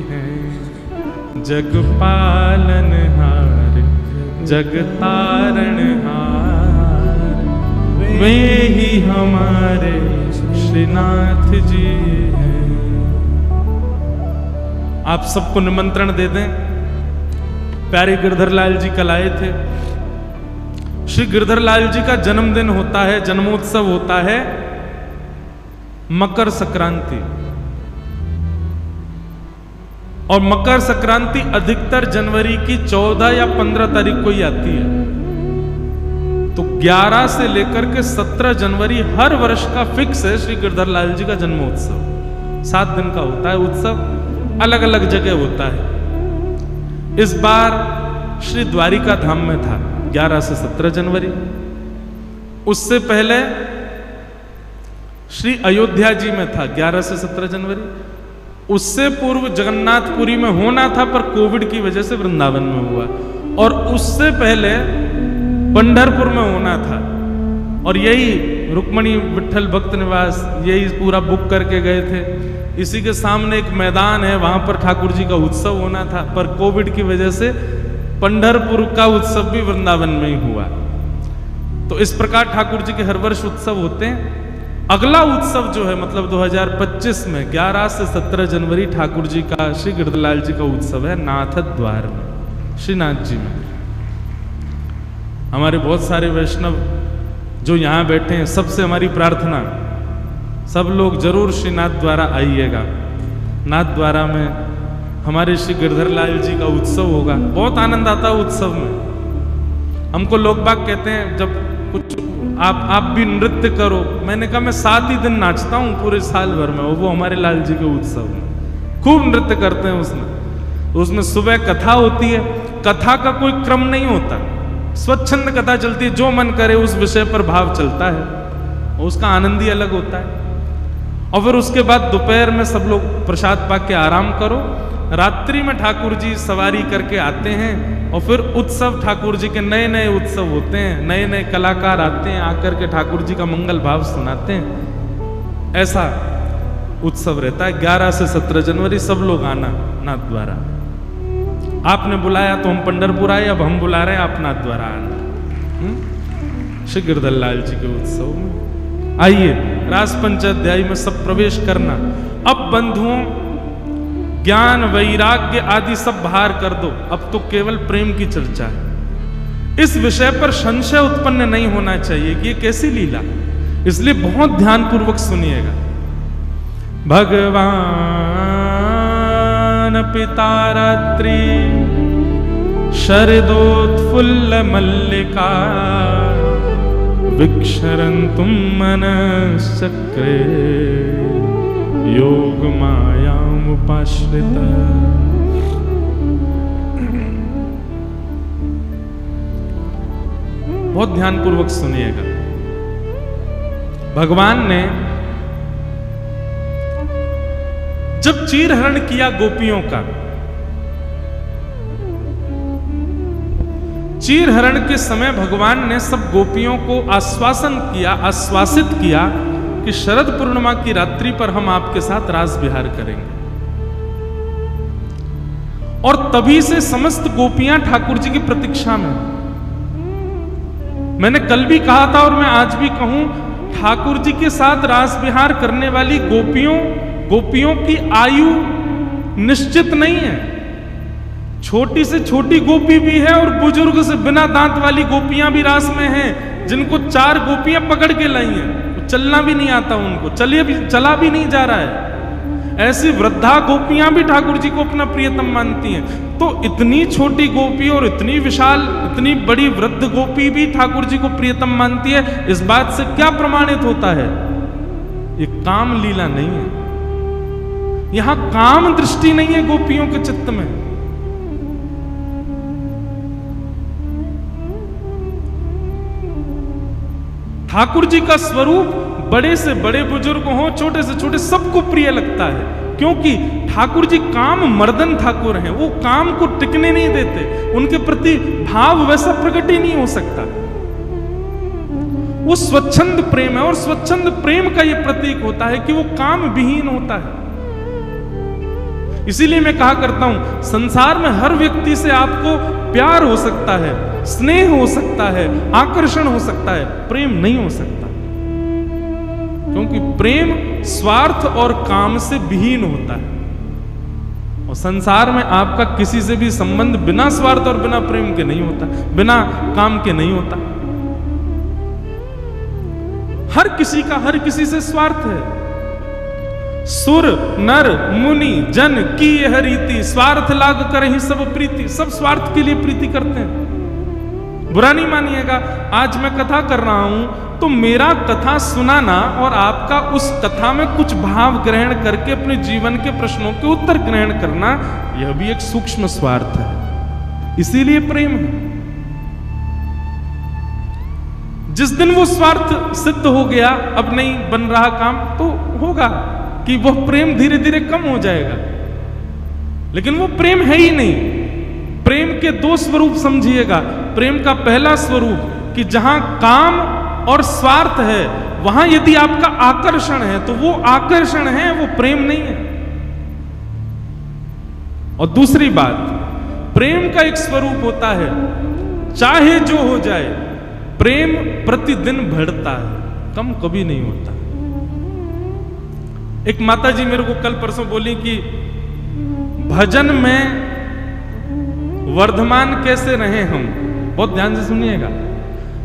हैं। जग पालन हार जग तारण हार, वे ही हमारे श्रीनाथ जी हैं। आप सबको निमंत्रण दे दें। प्यारे गिरधर लाल जी कल आए थे। श्री गिरधर लाल जी का जन्मदिन होता है, जन्मोत्सव होता है मकर संक्रांति। और मकर संक्रांति अधिकतर जनवरी की 14 या 15 तारीख को ही आती है। तो 11 से लेकर के 17 जनवरी हर वर्ष का फिक्स है श्री गिरधर लाल जी का जन्मोत्सव। 7 दिन का होता है उत्सव, अलग अलग जगह होता है। इस बार श्री द्वारिका धाम में था 11 से 17 जनवरी। उससे पहले श्री अयोध्या जी में था 11 से 17 जनवरी। उससे पूर्व जगन्नाथपुरी में होना था पर कोविड की वजह से वृंदावन में हुआ। और उससे पहले पंढरपुर में होना था। और यही रुक्मणी विठल भक्त निवास यही पूरा बुक करके गए थे। इसी के सामने एक मैदान है, वहां पर ठाकुर जी का उत्सव होना था, पर कोविड की वजह से पंढरपुर का उत्सव भी वृंदावन में ही हुआ। तो इस प्रकार ठाकुर जी के हर वर्ष उत्सव होते हैं। अगला उत्सव जो है मतलब 2025 में 11 से 17 जनवरी ठाकुर जी का श्री गिरधरलाल जी का उत्सव है नाथ द्वार में, श्रीनाथ जी में। हमारे बहुत सारे वैष्णव जो यहाँ बैठे हैं, सबसे हमारी प्रार्थना, सब लोग जरूर श्रीनाथ द्वारा आइएगा। नाथ द्वारा में हमारे श्री गिरधरलाल जी का उत्सव होगा। बहुत आनंद आता है उत्सव में। हमको लोग बाग कहते हैं जब कुछ आप भी नृत्य करो। मैंने कहा मैं 7 ही दिन नाचता हूँ पूरे साल भर में, वो हमारे लाल जी के उत्सव में खूब नृत्य करते हैं। उसमें सुबह कथा होती है। कथा का कोई क्रम नहीं होता, स्वच्छंद कथा चलती है, जो मन करे उस विषय पर भाव चलता है, उसका आनंद ही अलग होता है। और फिर उसके बाद दोपहर में सब लोग प्रसाद पा के आराम करो। रात्रि में ठाकुर जी सवारी करके आते हैं और फिर उत्सव ठाकुर जी के नए नए उत्सव होते हैं। नए नए कलाकार आते हैं, आकर के ठाकुर जी का मंगल भाव सुनाते हैं। ऐसा उत्सव रहता है। 11 से 17 जनवरी सब लोग आना नाथ द्वारा। आपने बुलाया तो हम पंढरपुर आए, अब हम बुला रहे हैं आप नाथ द्वारा आना श्री गिरधरलाल जी के उत्सव में। आइए रास पंचाध्यायी में सब प्रवेश करना। अब बंधुओं ज्ञान वैराग्य आदि सब बाहर कर दो, अब तो केवल प्रेम की चर्चा है। इस विषय पर संशय उत्पन्न नहीं होना चाहिए कि ये कैसी लीला, इसलिए बहुत ध्यान पूर्वक सुनिएगा। भगवान पिता रात्रि शरदोत्फुल्ल मल्लिका विक्षरन्तुं मनश्चक्रे योग मायामुपाश्रिता। बहुत ध्यान पूर्वक सुनिएगा। भगवान ने जब चीरहरण किया गोपियों का, चीरहरण के समय भगवान ने सब गोपियों को आश्वासित किया कि शरद पूर्णिमा की रात्रि पर हम आपके साथ रास विहार करेंगे। और तभी से समस्त गोपियां ठाकुर जी की प्रतीक्षा में। मैंने कल भी कहा था और मैं आज भी कहूं, ठाकुर जी के साथ रास विहार करने वाली गोपियों की आयु निश्चित नहीं है। छोटी से छोटी गोपी भी है और बुजुर्ग से बिना दांत वाली गोपियां भी रास में हैं, जिनको 4 गोपियां पकड़ के लाई हैं, चलना भी नहीं आता उनको, चला भी नहीं जा रहा है। ऐसी वृद्धा गोपियां भी ठाकुर जी को अपना प्रियतम मानती हैं। तो इतनी छोटी गोपी और इतनी विशाल, इतनी बड़ी वृद्ध गोपी भी ठाकुर जी को प्रियतम मानती है। इस बात से क्या प्रमाणित होता है? ये काम लीला नहीं है, यहां काम दृष्टि नहीं है गोपियों के चित्त में। ठाकुर जी का स्वरूप बड़े से बड़े बुजुर्ग हो, छोटे से छोटे, सबको प्रिय लगता है, क्योंकि ठाकुर जी काम मर्दन ठाकुर हैं। वो काम को टिकने नहीं देते, उनके प्रति भाव वैसा प्रकट ही नहीं हो सकता। वो स्वच्छंद प्रेम है, और स्वच्छंद प्रेम का ये प्रतीक होता है कि वो काम विहीन होता है। इसीलिए मैं कहा करता हूं, संसार में हर व्यक्ति से आपको प्यार हो सकता है, स्नेह हो सकता है, आकर्षण हो सकता है, प्रेम नहीं हो सकता, क्योंकि प्रेम स्वार्थ और काम से विहीन होता है। और संसार में आपका किसी से भी संबंध बिना स्वार्थ और बिना प्रेम के नहीं होता, बिना काम के नहीं होता। हर किसी का हर किसी से स्वार्थ है। सुर नर मुनि जन की यह रीति, स्वार्थ लाग कर ही सब प्रीति। सब स्वार्थ के लिए प्रीति करते हैं। बुरा नहीं मानिएगा, आज मैं कथा कर रहा हूं तो मेरा कथा सुनाना और आपका उस कथा में कुछ भाव ग्रहण करके अपने जीवन के प्रश्नों के उत्तर ग्रहण करना, यह भी एक सूक्ष्म स्वार्थ है। इसीलिए प्रेम है। जिस दिन वो स्वार्थ सिद्ध हो गया, अब नहीं बन रहा काम, तो होगा कि वह प्रेम धीरे धीरे कम हो जाएगा। लेकिन वो प्रेम है ही नहीं। प्रेम के दो स्वरूप समझिएगा। प्रेम का पहला स्वरूप कि जहां काम और स्वार्थ है, वहां यदि आपका आकर्षण है तो वो आकर्षण है, वो प्रेम नहीं है। और दूसरी बात, प्रेम का एक स्वरूप होता है, चाहे जो हो जाए, प्रेम प्रतिदिन बढ़ता है, कम कभी नहीं होता। एक माता जी मेरे को कल परसों बोली कि भजन में वर्धमान कैसे रहे हम। बहुत ध्यान से सुनिएगा।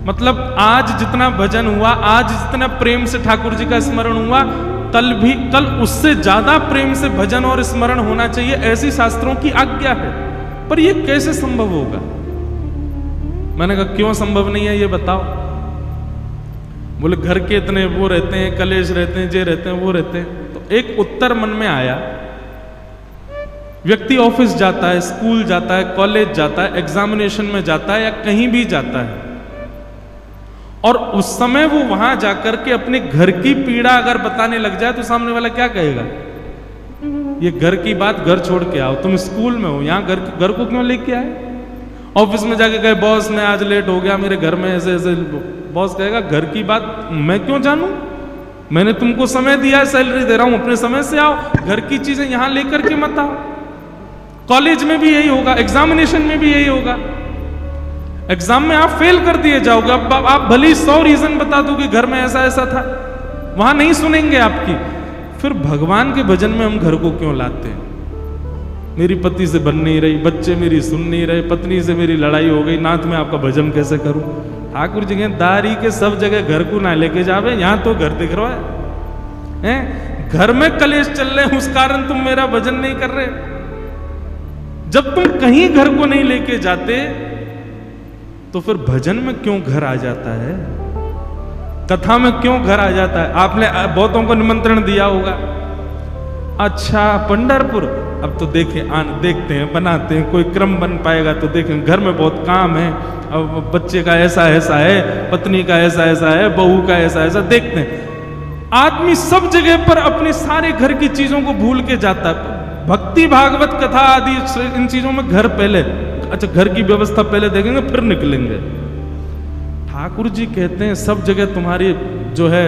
मतलब आज जितना भजन हुआ, आज जितना प्रेम से ठाकुर जी का स्मरण हुआ, कल उससे ज्यादा प्रेम से भजन और स्मरण होना चाहिए, ऐसी शास्त्रों की आज्ञा है। पर यह कैसे संभव होगा? मैंने कहा क्यों संभव नहीं है ये बताओ। बोले घर के इतने वो रहते हैं, कलेश रहते हैं, जे रहते हैं, वो रहते हैं। तो एक उत्तर मन में आया, व्यक्ति ऑफिस जाता है, स्कूल जाता है, कॉलेज जाता है, एग्जामिनेशन में जाता है या कहीं भी जाता है, और उस समय वो वहां जाकर के अपने घर की पीड़ा अगर बताने लग जाए तो सामने वाला क्या कहेगा? ये घर की बात घर छोड़ के आओ, तुम स्कूल में हो, यहां घर को क्यों लेके आए? ऑफिस में जाके कहे बॉस मैं आज लेट हो गया, मेरे घर में ऐसे ऐसे। बॉस कहेगा घर की बात मैं क्यों जानूं, मैंने तुमको समय दिया है, सैलरी दे रहा हूं, अपने समय से आओ, घर की चीजें यहां लेकर के मत आओ। कॉलेज में भी यही होगा, एग्जामिनेशन में भी यही होगा। एग्जाम में आप फेल कर दिए जाओगे, अब आप भले ही 100 रीजन बता दो कि घर में ऐसा ऐसा था, वहां नहीं सुनेंगे आपकी। फिर भगवान के भजन में हम घर को क्यों लाते हैं? मेरी पति से बन नहीं रही, बच्चे मेरी सुन नहीं रहे, पत्नी से मेरी लड़ाई हो गई, नाथ में आपका भजन कैसे करूं? ठाकुर जी कहते दारी के सब जगह घर को ना लेके जावे, यहां तो घर दिख रहा है, घर में कलेश चल रहे हैं, उस कारण तुम मेरा भजन नहीं कर रहे। जब तुम कहीं घर को नहीं लेके जाते तो फिर भजन में क्यों घर आ जाता है? कथा में क्यों घर आ जाता है? आपने बहुतों को निमंत्रण दिया होगा, अच्छा पंढरपुर, अब तो देखते हैं, बनाते हैं, कोई क्रम बन पाएगा तो देखें, घर में बहुत काम है, अब बच्चे का ऐसा ऐसा है, पत्नी का ऐसा ऐसा है, बहू का ऐसा ऐसा, देखते हैं। आदमी सब जगह पर अपने सारे घर की चीजों को भूल के जाता है। भक्ति भागवत कथा आदि इन चीजों में घर पहले, अच्छा घर की व्यवस्था पहले देखेंगे फिर निकलेंगे। ठाकुर जी कहते हैं सब जगह तुम्हारी जो है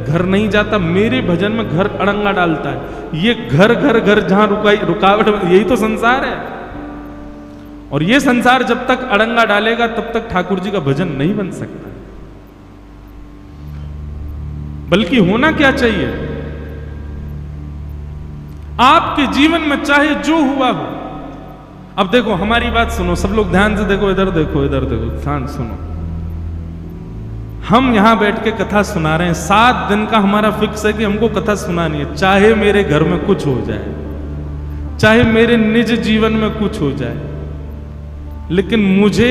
घर नहीं जाता, मेरे भजन में घर अड़ंगा डालता है। ये घर घर घर जहां रुकावट, यही तो संसार है। और ये संसार जब तक अड़ंगा डालेगा तब तक ठाकुर जी का भजन नहीं बन सकता। बल्कि होना क्या चाहिए, आपके जीवन में चाहे जो हुआ हो। अब देखो हमारी बात सुनो, सब लोग ध्यान से देखो, इधर देखो, इधर देखो, ध्यान सुनो। हम यहां बैठ के कथा सुना रहे हैं, 7 दिन का हमारा फिक्स है कि हमको कथा सुनानी है, चाहे मेरे घर में कुछ हो जाए, चाहे मेरे निज जीवन में कुछ हो जाए, लेकिन मुझे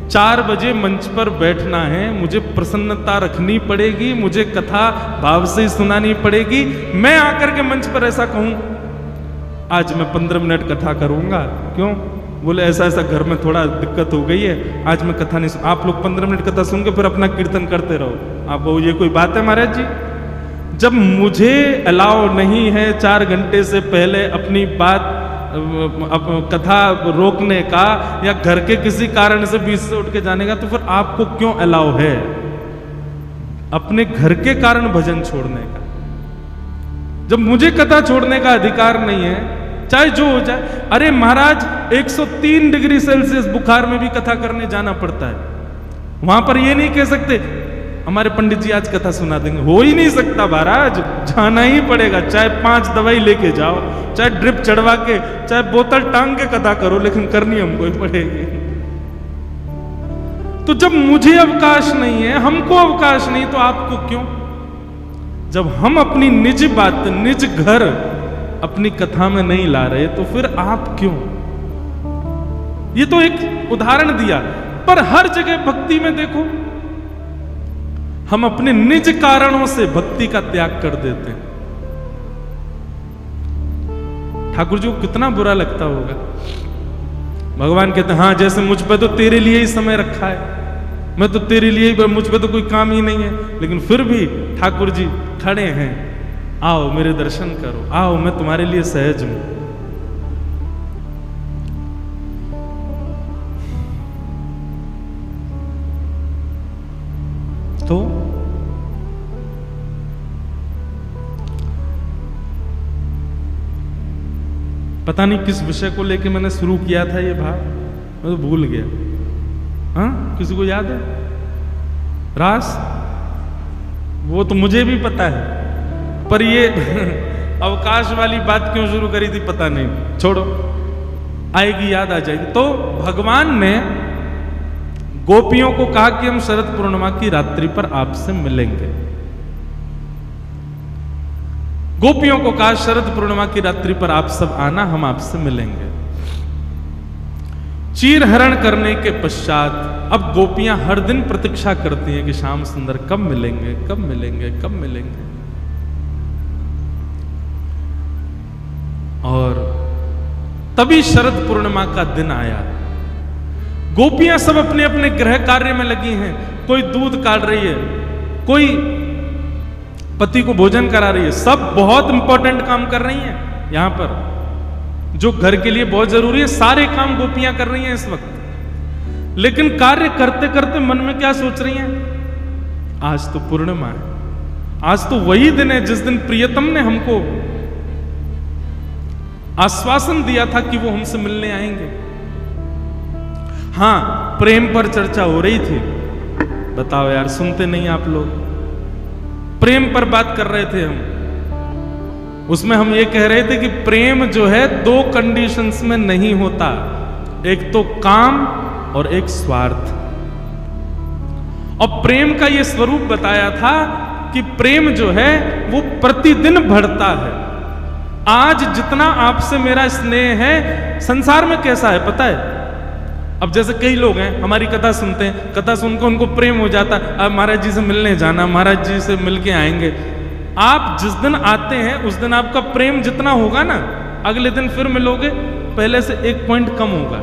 4 बजे मंच पर बैठना है, मुझे प्रसन्नता रखनी पड़ेगी, मुझे कथा भाव से सुनानी पड़ेगी। मैं आकर के मंच पर ऐसा कहूं आज मैं 15 मिनट कथा करूंगा, क्यों? बोले ऐसा ऐसा घर में थोड़ा दिक्कत हो गई है, आज मैं कथा नहीं सुन। आप लोग 15 मिनट कथा सुन के फिर अपना कीर्तन करते रहो। आप वो ये कोई बात है महाराज जी? जब मुझे अलाउ नहीं है 4 घंटे से पहले अपनी बात कथा रोकने का या घर के किसी कारण से बीच से उठ के जाने का, तो फिर आपको क्यों अलाउ है अपने घर के कारण भजन छोड़ने का? जब मुझे कथा छोड़ने का अधिकार नहीं है, चाहे जो हो जाए। अरे महाराज 103 डिग्री सेल्सियस बुखार में भी कथा करने जाना पड़ता है। वहां पर ये नहीं कह सकते हमारे पंडित जी आज कथा सुना देंगे, हो ही नहीं सकता महाराज, जाना ही पड़ेगा। चाहे 5 दवाई लेके जाओ, चाहे ड्रिप चढ़वा के, चाहे बोतल टांग के कथा करो, लेकिन करनी हमको ही पड़ेगी। तो जब मुझे अवकाश नहीं है, हमको अवकाश नहीं, तो आपको क्यों? जब हम अपनी निज बात, निज घर अपनी कथा में नहीं ला रहे, तो फिर आप क्यों? ये तो एक उदाहरण दिया, पर हर जगह भक्ति में देखो, हम अपने निज कारणों से भक्ति का त्याग कर देते हैं। ठाकुर जी को कितना बुरा लगता होगा। भगवान कहते हैं हाँ, जैसे मुझ पे तो तेरे लिए ही समय रखा है, मैं तो तेरे लिए ही, मुझ पे तो कोई काम ही नहीं है, लेकिन फिर भी ठाकुर जी खड़े हैं, आओ मेरे दर्शन करो, आओ मैं तुम्हारे लिए सहज हूं। तो पता नहीं किस विषय को लेके मैंने शुरू किया था ये भाव, मैं तो भूल गया। हाँ, किसी को याद है? रास? वो तो मुझे भी पता है, पर ये अवकाश वाली बात क्यों शुरू करी थी पता नहीं, छोड़ो, आएगी, याद आ जाएगी। तो भगवान ने गोपियों को कहा कि हम शरद पूर्णिमा की रात्रि पर आपसे मिलेंगे। गोपियों को कहा शरद पूर्णिमा की रात्रि पर आप सब आना, हम आपसे मिलेंगे। चीर हरण करने के पश्चात अब गोपियां हर दिन प्रतीक्षा करती हैं कि श्याम सुंदर कब मिलेंगे, कब मिलेंगे, कब मिलेंगे। और तभी शरद पूर्णिमा का दिन आया। गोपियां सब अपने अपने गृह कार्य में लगी हैं, कोई दूध काट रही है, कोई पति को भोजन करा रही है, सब बहुत इंपॉर्टेंट काम कर रही हैं। यहां पर जो घर के लिए बहुत जरूरी है, सारे काम गोपियां कर रही हैं इस वक्त। लेकिन कार्य करते करते मन में क्या सोच रही हैं? आज तो पूर्णिमा है, आज तो वही दिन है जिस दिन प्रियतम ने हमको आश्वासन दिया था कि वो हमसे मिलने आएंगे। हां, प्रेम पर चर्चा हो रही थी। बताओ यार, सुनते नहीं आप लोग? प्रेम पर बात कर रहे थे हम, उसमें हम ये कह रहे थे कि प्रेम जो है 2 कंडीशंस में नहीं होता, एक तो काम और एक स्वार्थ। और प्रेम का ये स्वरूप बताया था कि प्रेम जो है वो प्रतिदिन बढ़ता है। आज जितना आपसे मेरा स्नेह है, संसार में कैसा है पता है? अब जैसे कई लोग हैं, हमारी कथा सुनते हैं, कथा सुनकर उनको प्रेम हो जाता है, अब महाराज जी से मिलने जाना, महाराज जी से मिलके आएंगे। आप जिस दिन आते हैं उस दिन आपका प्रेम जितना होगा ना, अगले दिन फिर मिलोगे पहले से 1 पॉइंट कम होगा,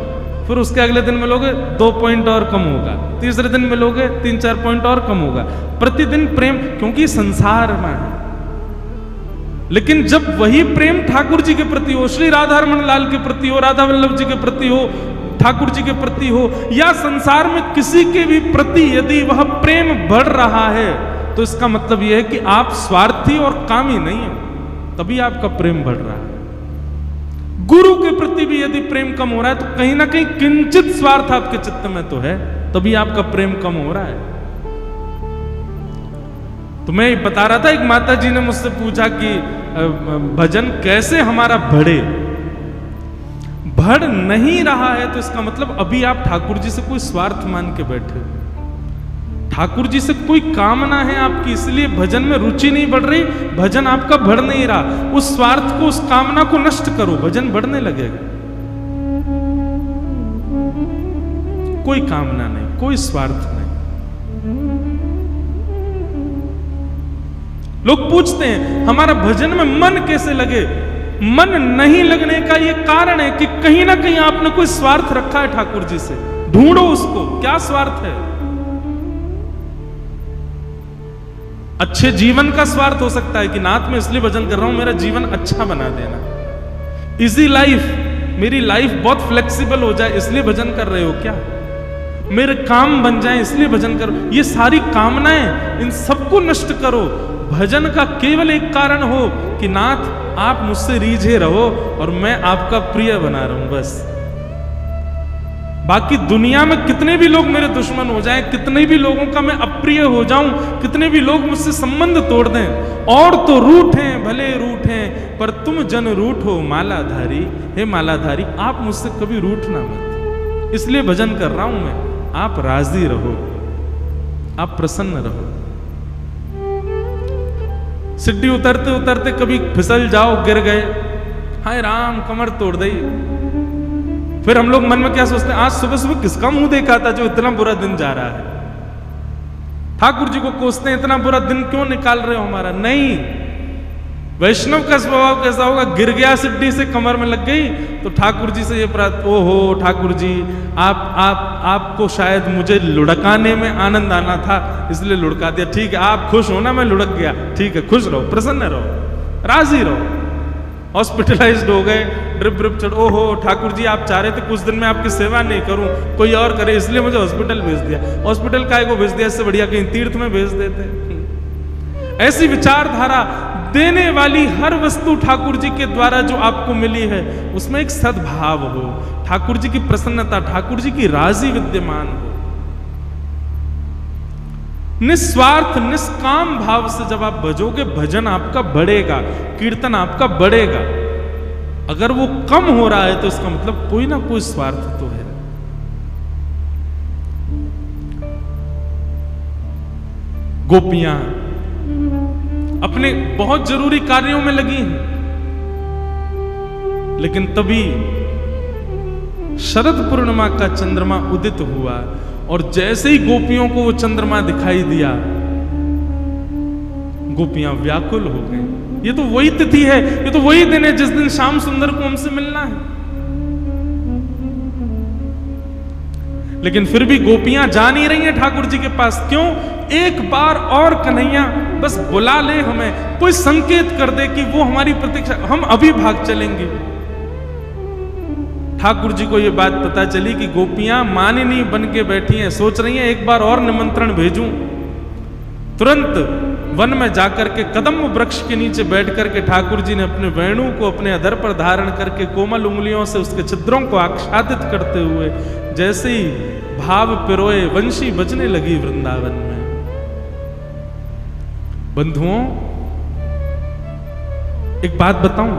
फिर उसके अगले दिन मिलोगे 2 पॉइंट और कम होगा, तीसरे दिन मिलोगे 3-4 पॉइंट और कम होगा। प्रतिदिन प्रेम, क्योंकि संसार में है। लेकिन जब वही प्रेम ठाकुर जी के प्रति हो, श्री राधा रमन लाल के प्रति हो, राधा वल्लभ जी के प्रति हो, ठाकुर जी के प्रति हो, या संसार में किसी के भी प्रति यदि वह प्रेम बढ़ रहा है, तो इसका मतलब यह है कि आप स्वार्थी और कामी नहीं हो, तभी आपका प्रेम बढ़ रहा है। गुरु के प्रति भी यदि प्रेम कम हो रहा है, तो कहीं ना कहीं किंचित स्वार्थ आपके चित्त में तो है, तभी आपका प्रेम कम हो रहा है। तो मैं बता रहा था, एक माता जी ने मुझसे पूछा कि भजन कैसे हमारा बढ़े। बढ़ नहीं रहा है तो इसका मतलब अभी आप ठाकुर जी से कोई स्वार्थ मान के बैठे हो, ठाकुर जी से कोई कामना है आपकी, इसलिए भजन में रुचि नहीं बढ़ रही, भजन आपका बढ़ नहीं रहा। उस स्वार्थ को, उस कामना को नष्ट करो, भजन बढ़ने लगेगा। कोई कामना नहीं, कोई स्वार्थ नहीं। लोग पूछते हैं हमारा भजन में मन कैसे लगे? मन नहीं लगने का ये कारण है कि कहीं ना कहीं आपने कोई स्वार्थ रखा है ठाकुर जी से। ढूंढो उसको, क्या स्वार्थ है। अच्छे जीवन का स्वार्थ हो सकता है कि नाथ मैं इसलिए भजन कर रहा हूं मेरा जीवन अच्छा बना देना, इजी लाइफ, मेरी लाइफ बहुत फ्लेक्सिबल हो जाए इसलिए भजन कर रहे हो क्या, मेरे काम बन जाए इसलिए भजन करो। ये सारी कामनाएं, इन सबको नष्ट करो। भजन का केवल एक कारण हो कि नाथ आप मुझसे रीझे रहो और मैं आपका प्रिय बना रहूं, बस। बाकी दुनिया में कितने भी लोग मेरे दुश्मन हो जाएं, कितने भी लोगों का मैं अप्रिय हो जाऊं, कितने भी लोग मुझसे संबंध तोड़ दें, और तो रूठें भले रूठें पर तुम जन रूठो मालाधारी। हे मालाधारी, आप मुझसे कभी रूठना मत, इसलिए भजन कर रहा हूं मैं। आप राजी रहो, आप प्रसन्न रहो। सीढ़ी उतरते उतरते कभी फिसल जाओ, गिर गए, हाय राम कमर तोड़ दी। फिर हम लोग मन में क्या सोचते हैं, आज सुबह सुबह किसका मुंह देखा था जो इतना बुरा दिन जा रहा है। ठाकुर जी को कोसते हैं, इतना बुरा दिन क्यों निकाल रहे हो हमारा। नहीं, वैष्णव का स्वभाव कैसा होगा, गिर गया सीढ़ी से, कमर में लग गई तो ठाकुर जी से ये प्रार्थना, ओहो ठाकुर जी आपको शायद मुझे लुढ़काने में आनंद आना था इसलिए लुढ़का दिया, ठीक है आप खुश हो ना, मैं लुढ़क गया, ठीक है खुश रहो, प्रसन्न रहो, राजी रहो। हॉस्पिटलाइज्ड हो गए, ड्रिप ड्रिप चढ़, ओहो ठाकुर जी आप चाह रहे थे कुछ दिन में आपकी सेवा नहीं करूं, कोई और करे, इसलिए मुझे हॉस्पिटल भेज दिया। हॉस्पिटल काहे को भेज दिया, इससे बढ़िया कहीं तीर्थ में भेज देते। ऐसी विचारधारा देने वाली हर वस्तु ठाकुर जी के द्वारा जो आपको मिली है उसमें एक सद्भाव हो, ठाकुर जी की प्रसन्नता, ठाकुर जी की राजी विद्यमान हो। निस्वार्थ निष्काम भाव से जब आप भजोगे, भजन आपका बढ़ेगा, कीर्तन आपका बढ़ेगा। अगर वो कम हो रहा है तो इसका मतलब कोई ना कोई स्वार्थ तो है। गोपियां अपने बहुत जरूरी कार्यों में लगी हैं, लेकिन तभी शरद पूर्णिमा का चंद्रमा उदित हुआ और जैसे ही गोपियों को वो चंद्रमा दिखाई दिया, गोपियां व्याकुल हो गई। ये तो वही तिथि है, ये तो वही दिन है जिस दिन श्याम सुंदर को हमसे मिलना है। लेकिन फिर भी गोपियां जा नहीं रही हैं ठाकुर जी के पास। क्यों? एक बार और कन्हैया बस बुला ले हमें, कोई संकेत कर दे कि वो हमारी प्रतीक्षा, हम अभी भाग चलेंगे। ठाकुर जी को ये बात पता चली कि गोपियां मानिनी बन के बैठी हैं, सोच रही हैं एक बार और निमंत्रण भेजूं। तुरंत वन में जाकर के कदम्ब वृक्ष के नीचे बैठ करके ठाकुर जी ने अपने वेणु को अपने अधर पर धारण करके कोमल उंगलियों से उसके छिद्रों को आच्छादित करते हुए जैसे ही भाव पिरोए वंशी बजने लगी वृंदावन में। बंधुओं, एक बात बताऊं,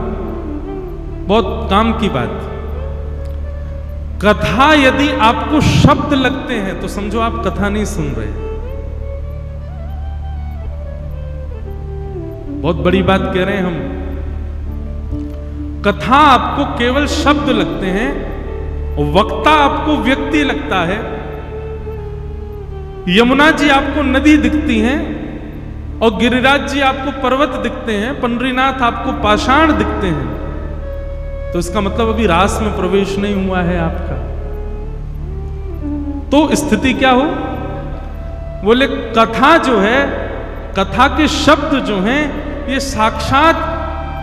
बहुत काम की बात। कथा यदि आपको शब्द लगते हैं तो समझो आप कथा नहीं सुन रहे। बहुत बड़ी बात कह रहे हैं हम। कथा आपको केवल शब्द लगते हैं, वक्ता आपको व्यक्ति लगता है। यमुना जी आपको नदी दिखती हैं और गिरिराज जी आपको पर्वत दिखते हैं, पंडरीनाथ आपको पाषाण दिखते हैं, तो इसका मतलब अभी रास में प्रवेश नहीं हुआ है आपका। तो स्थिति क्या हो? बोले कथा जो है, कथा के शब्द जो हैं ये साक्षात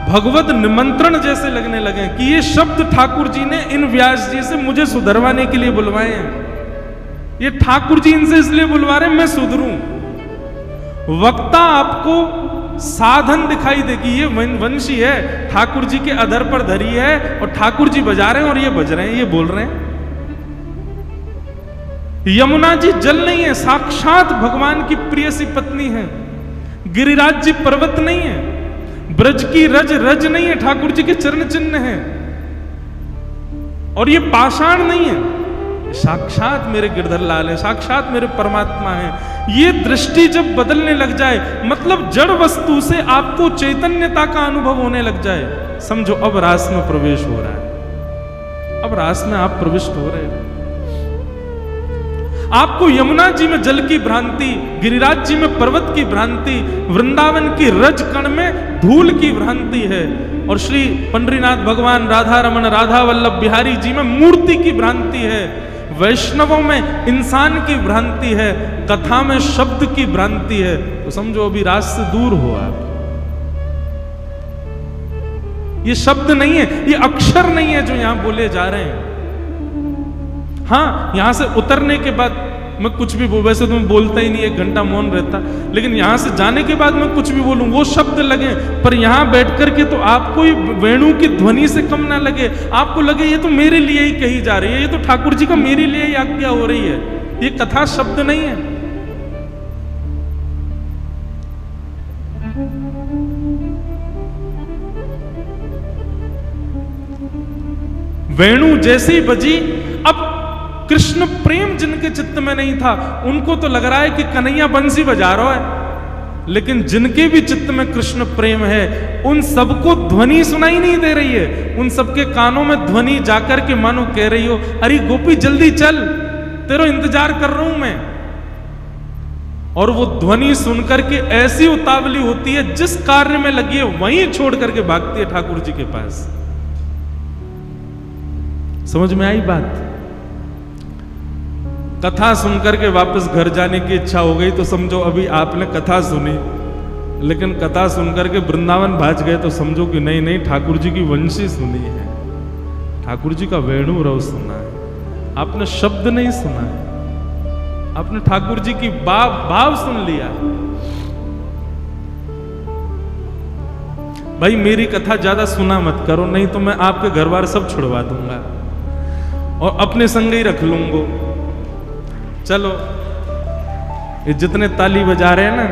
भगवत निमंत्रण जैसे लगने लगे कि ये शब्द ठाकुर जी ने इन व्यास जी से मुझे सुधरवाने के लिए बुलवाए हैं। ये ठाकुर जी इनसे इसलिए बुलवा रहे हैं मैं सुधरूं। वक्ता आपको साधन दिखाई दे कि ये वंशी है, ठाकुर जी के अधर पर धरी है और ठाकुर जी बजा रहे हैं और ये बज रहे हैं, ये बोल रहे हैं। यमुना जी जल नहीं है, साक्षात भगवान की प्रिय सी पत्नी है। गिरिराज जी पर्वत नहीं है, ब्रज की रज रज नहीं है, ठाकुर जी के चरण चिन्ह है। और ये पाषाण नहीं है, साक्षात मेरे गिरधर लाल है, साक्षात मेरे परमात्मा है। ये दृष्टि जब बदलने लग जाए, मतलब जड़ वस्तु से आपको चैतन्यता का अनुभव होने लग जाए, समझो अब रास में प्रवेश हो रहा है, अब रास में आप प्रविष्ट हो रहे हो। आपको यमुना जी में जल की भ्रांति, गिरिराज जी में पर्वत की भ्रांति, वृंदावन की रज कण में धूल की भ्रांति है, और श्री पंडरीनाथ भगवान राधा रमन राधा वल्लभ बिहारी जी में मूर्ति की भ्रांति है, वैष्णवों में इंसान की भ्रांति है, कथा में शब्द की भ्रांति है, तो समझो अभी राज से दूर हो आप। ये शब्द नहीं है, ये अक्षर नहीं है जो यहां बोले जा रहे हैं। हाँ, यहां से उतरने के बाद मैं कुछ भी वैसे तो मैं बोलता ही नहीं, 1 घंटा मौन रहता, लेकिन यहां से जाने के बाद मैं कुछ भी बोलूं वो शब्द लगे, पर यहां बैठ करके तो आपको ही वेणु की ध्वनि से कम ना लगे, आपको लगे ये तो मेरे लिए ही कही जा रही है, ये तो ठाकुर जी का मेरे लिए ही आज्ञा हो रही है, ये कथा शब्द नहीं है। वेणु जैसी बजी, अब कृष्ण प्रेम जिनके चित्त में नहीं था उनको तो लग रहा है कि कन्हैया बंसी बजा रहा है, लेकिन जिनके भी चित्त में कृष्ण प्रेम है उन सबको ध्वनि सुनाई नहीं दे रही है, उन सबके कानों में ध्वनि जाकर के मानो कह रही हो, अरे गोपी जल्दी चल, तेरा इंतजार कर रहा हूं मैं। और वो ध्वनि सुनकर के ऐसी उतावली होती है, जिस कार्य में लगी है वहीं छोड़ करके भागती है ठाकुर जी के पास। समझ में आई बात? कथा सुनकर के वापस घर जाने की इच्छा हो गई तो समझो अभी आपने कथा सुनी, लेकिन कथा सुनकर के वृंदावन भाज गए तो समझो कि नहीं नहीं, ठाकुर जी की वंशी सुनी है, ठाकुर जी का वेणु रव सुना है, आपने शब्द नहीं सुना है, आपने ठाकुर जी की भाव सुन लिया। भाई मेरी कथा ज्यादा सुना मत करो, नहीं तो मैं आपके घर बार सब छुड़वा दूंगा और अपने संग ही रख लूंगा। चलो, ये जितने ताली बजा रहे हैं ना,